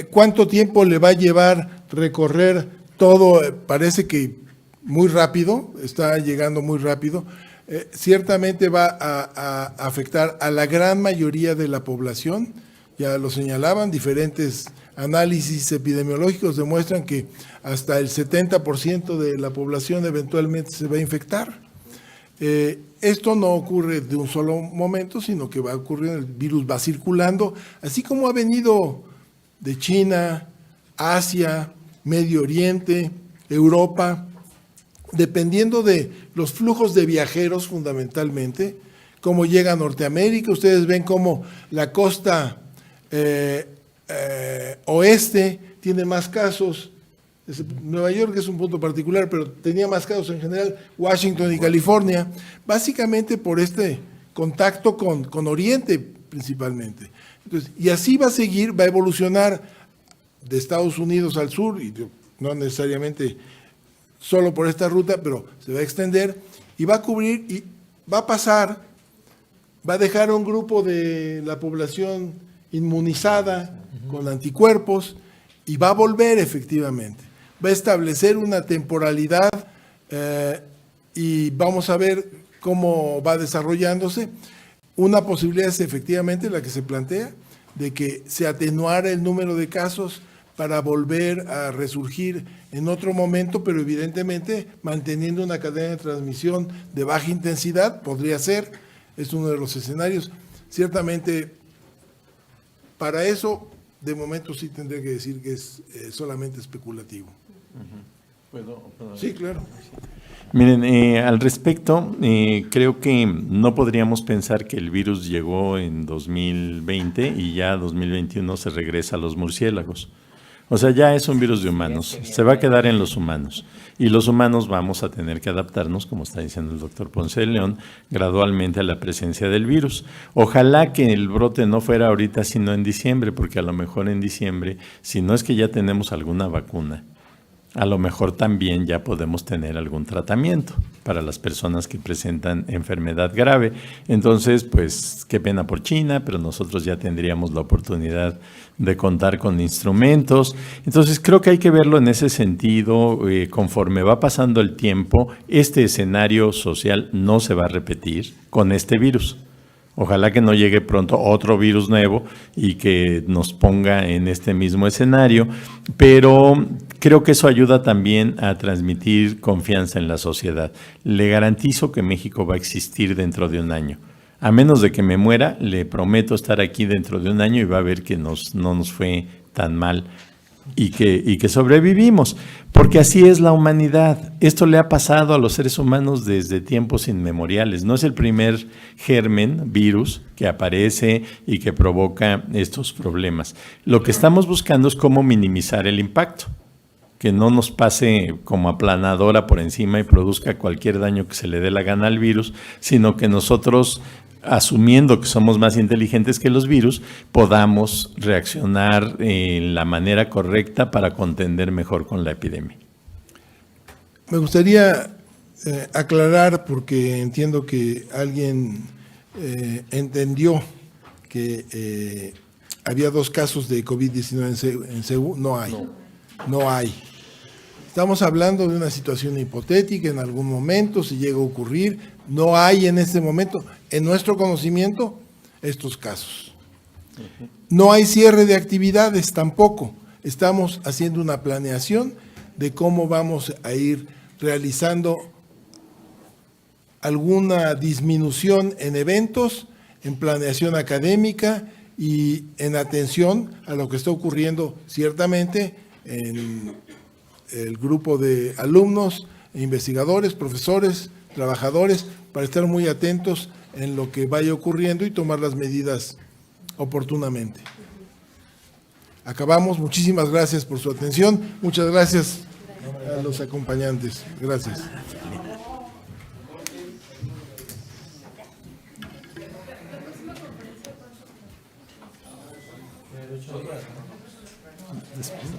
¿Cuánto tiempo le va a llevar recorrer todo? Parece que muy rápido, está llegando muy rápido. Ciertamente va a afectar a la gran mayoría de la población. Ya lo señalaban, diferentes análisis epidemiológicos demuestran que hasta el 70% de la población eventualmente se va a infectar. Esto no ocurre de un solo momento, sino que va a ocurrir, el virus va circulando, así como ha venido de China, Asia, Medio Oriente, Europa, dependiendo de los flujos de viajeros fundamentalmente, cómo llega a Norteamérica. Ustedes ven cómo la costa oeste tiene más casos. Nueva York es un punto particular, pero tenía más casos en general, Washington y California, básicamente por este contacto con Oriente principalmente. Entonces, y así va a seguir, va a evolucionar de Estados Unidos al sur, y no necesariamente solo por esta ruta, pero se va a extender y va a cubrir y va a pasar, va a dejar un grupo de la población inmunizada con anticuerpos y va a volver efectivamente. Va a establecer una temporalidad y vamos a ver cómo va desarrollándose. Una posibilidad es efectivamente la que se plantea, de que se atenuara el número de casos para volver a resurgir en otro momento, pero evidentemente manteniendo una cadena de transmisión de baja intensidad, podría ser, es uno de los escenarios. Ciertamente, para eso, de momento sí tendré que decir que es solamente especulativo. ¿Puedo? Sí, claro. Miren, al respecto, creo que no podríamos pensar que el virus llegó en 2020 y ya 2021 se regresa a los murciélagos. O sea, ya es un virus de humanos, se va a quedar en los humanos y los humanos vamos a tener que adaptarnos, como está diciendo el doctor Ponce de León, gradualmente a la presencia del virus. Ojalá que el brote no fuera ahorita, sino en diciembre, porque a lo mejor en diciembre, si no es que ya tenemos alguna vacuna, a lo mejor también ya podemos tener algún tratamiento para las personas que presentan enfermedad grave. Entonces, pues, qué pena por China, pero nosotros ya tendríamos la oportunidad de contar con instrumentos. Entonces, creo que hay que verlo en ese sentido. Conforme va pasando el tiempo, este escenario social no se va a repetir con este virus. Ojalá que no llegue pronto otro virus nuevo y que nos ponga en este mismo escenario, pero creo que eso ayuda también a transmitir confianza en la sociedad. Le garantizo que México va a existir dentro de un año. A menos de que me muera, le prometo estar aquí dentro de un año y va a ver que no nos fue tan mal y que sobrevivimos, porque así es la humanidad. Esto le ha pasado a los seres humanos desde tiempos inmemoriales. No es el primer germen, virus, que aparece y que provoca estos problemas. Lo que estamos buscando es cómo minimizar el impacto, que no nos pase como aplanadora por encima y produzca cualquier daño que se le dé la gana al virus, sino que nosotros, asumiendo que somos más inteligentes que los virus, podamos reaccionar en la manera correcta para contender mejor con la epidemia. Me gustaría aclarar, porque entiendo que alguien entendió que había 2 casos de COVID-19 en Seúl. No hay. Estamos hablando de una situación hipotética, en algún momento, si llega a ocurrir. No hay en este momento, en nuestro conocimiento, estos casos. No hay cierre de actividades tampoco. Estamos haciendo una planeación de cómo vamos a ir realizando alguna disminución en eventos, en planeación académica y en atención a lo que está ocurriendo ciertamente en el grupo de alumnos, investigadores, profesores, trabajadores, para estar muy atentos en lo que vaya ocurriendo y tomar las medidas oportunamente. Acabamos. Muchísimas gracias por su atención. Muchas gracias a los acompañantes. Gracias.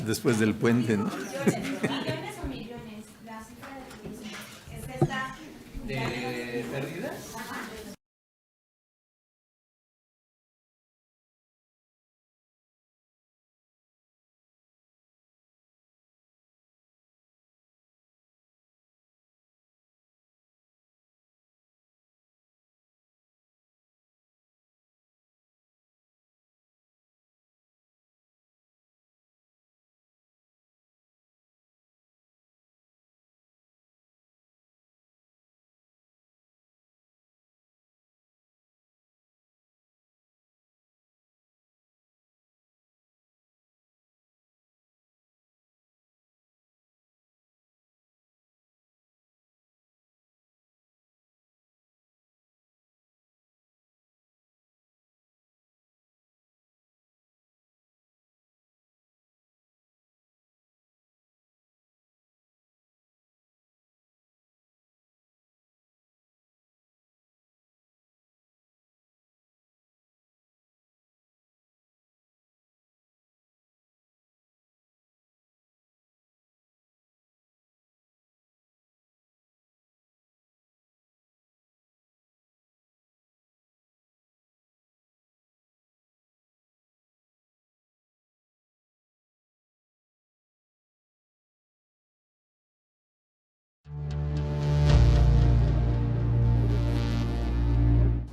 Después del puente, ¿no? ¿De pérdidas?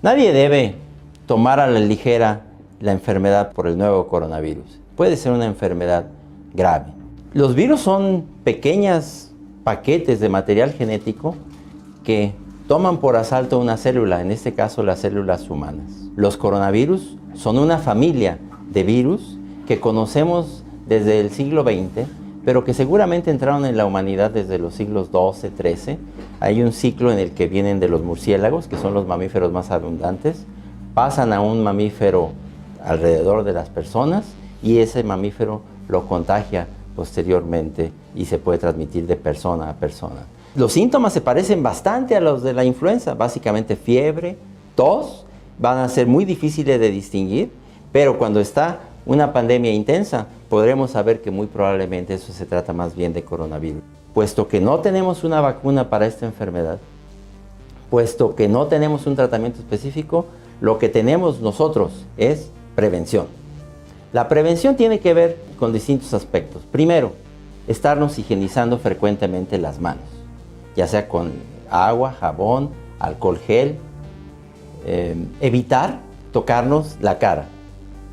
Nadie debe tomar a la ligera la enfermedad por el nuevo coronavirus. Puede ser una enfermedad grave. Los virus son pequeños paquetes de material genético que toman por asalto una célula, en este caso las células humanas. Los coronavirus son una familia de virus que conocemos desde el siglo XX, pero que seguramente entraron en la humanidad desde los siglos XII, XIII. Hay un ciclo en el que vienen de los murciélagos, que son los mamíferos más abundantes, pasan a un mamífero alrededor de las personas y ese mamífero lo contagia posteriormente y se puede transmitir de persona a persona. Los síntomas se parecen bastante a los de la influenza, básicamente fiebre, tos, van a ser muy difíciles de distinguir, pero cuando está una pandemia intensa, podremos saber que muy probablemente eso se trata más bien de coronavirus. Puesto que no tenemos una vacuna para esta enfermedad, puesto que no tenemos un tratamiento específico, lo que tenemos nosotros es prevención. La prevención tiene que ver con distintos aspectos. Primero, estarnos higienizando frecuentemente las manos, ya sea con agua, jabón, alcohol gel. Evitar tocarnos la cara.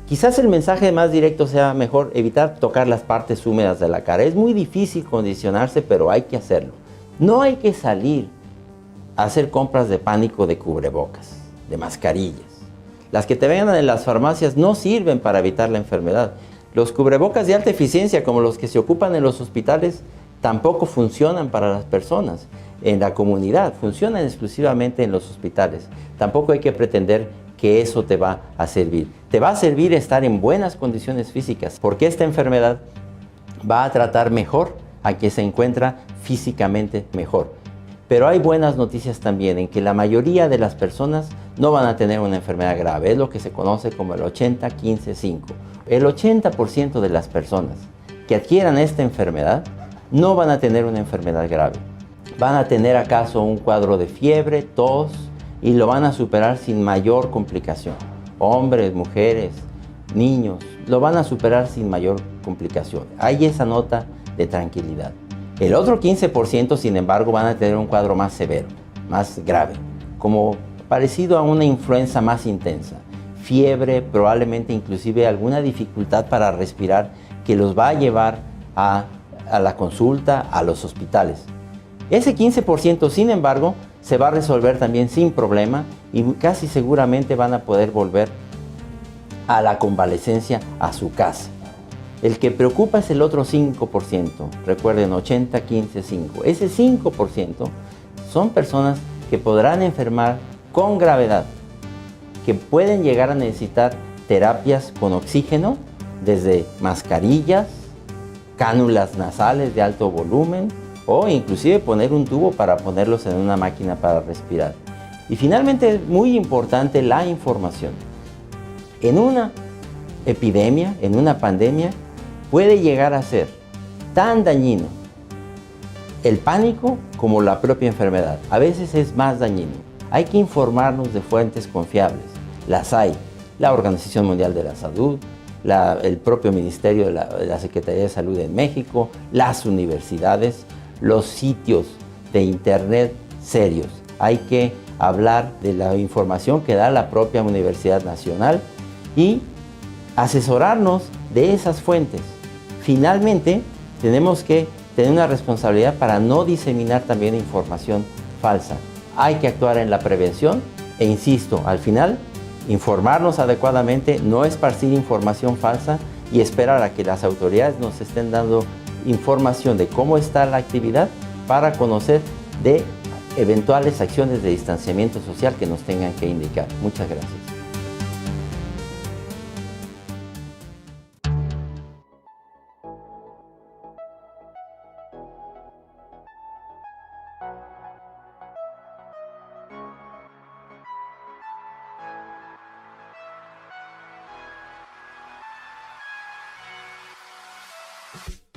Quizás el mensaje más directo sea mejor evitar tocar las partes húmedas de la cara. Es muy difícil condicionarse, pero hay que hacerlo. No hay que salir a hacer compras de pánico de cubrebocas, de mascarillas. Las que te vengan en las farmacias no sirven para evitar la enfermedad. Los cubrebocas de alta eficiencia, como los que se ocupan en los hospitales, tampoco funcionan para las personas en la comunidad, funcionan exclusivamente en los hospitales. Tampoco hay que pretender que eso te va a servir. Te va a servir estar en buenas condiciones físicas, porque esta enfermedad va a tratar mejor a quien se encuentra físicamente mejor. Pero hay buenas noticias también en que la mayoría de las personas no van a tener una enfermedad grave. Es lo que se conoce como el 80-15-5. El 80% de las personas que adquieran esta enfermedad no van a tener una enfermedad grave. Van a tener acaso un cuadro de fiebre, tos, y lo van a superar sin mayor complicación. Hombres, mujeres, niños, lo van a superar sin mayor complicación. Hay esa nota de tranquilidad. El otro 15%, sin embargo, van a tener un cuadro más severo, más grave, como parecido a una influenza más intensa. Fiebre, probablemente inclusive alguna dificultad para respirar que los va a llevar a la consulta, a los hospitales. Ese 15%, sin embargo, se va a resolver también sin problema y casi seguramente van a poder volver a la convalecencia a su casa. El que preocupa es el otro 5%, recuerden 80-15-5. Ese 5% son personas que podrán enfermar con gravedad, que pueden llegar a necesitar terapias con oxígeno, desde mascarillas, cánulas nasales de alto volumen, o inclusive poner un tubo para ponerlos en una máquina para respirar. Y finalmente es muy importante la información. En una epidemia, en una pandemia, puede llegar a ser tan dañino el pánico como la propia enfermedad. A veces es más dañino. Hay que informarnos de fuentes confiables. Las hay. La Organización Mundial de la Salud, el propio Ministerio de la Secretaría de Salud en México, las universidades, los sitios de internet serios. Hay que hablar de la información que da la propia Universidad Nacional y asesorarnos de esas fuentes. Finalmente, tenemos que tener una responsabilidad para no diseminar también información falsa. Hay que actuar en la prevención e insisto, al final, informarnos adecuadamente, no esparcir información falsa y esperar a que las autoridades nos estén dando información de cómo está la actividad para conocer de eventuales acciones de distanciamiento social que nos tengan que indicar. Muchas gracias. you.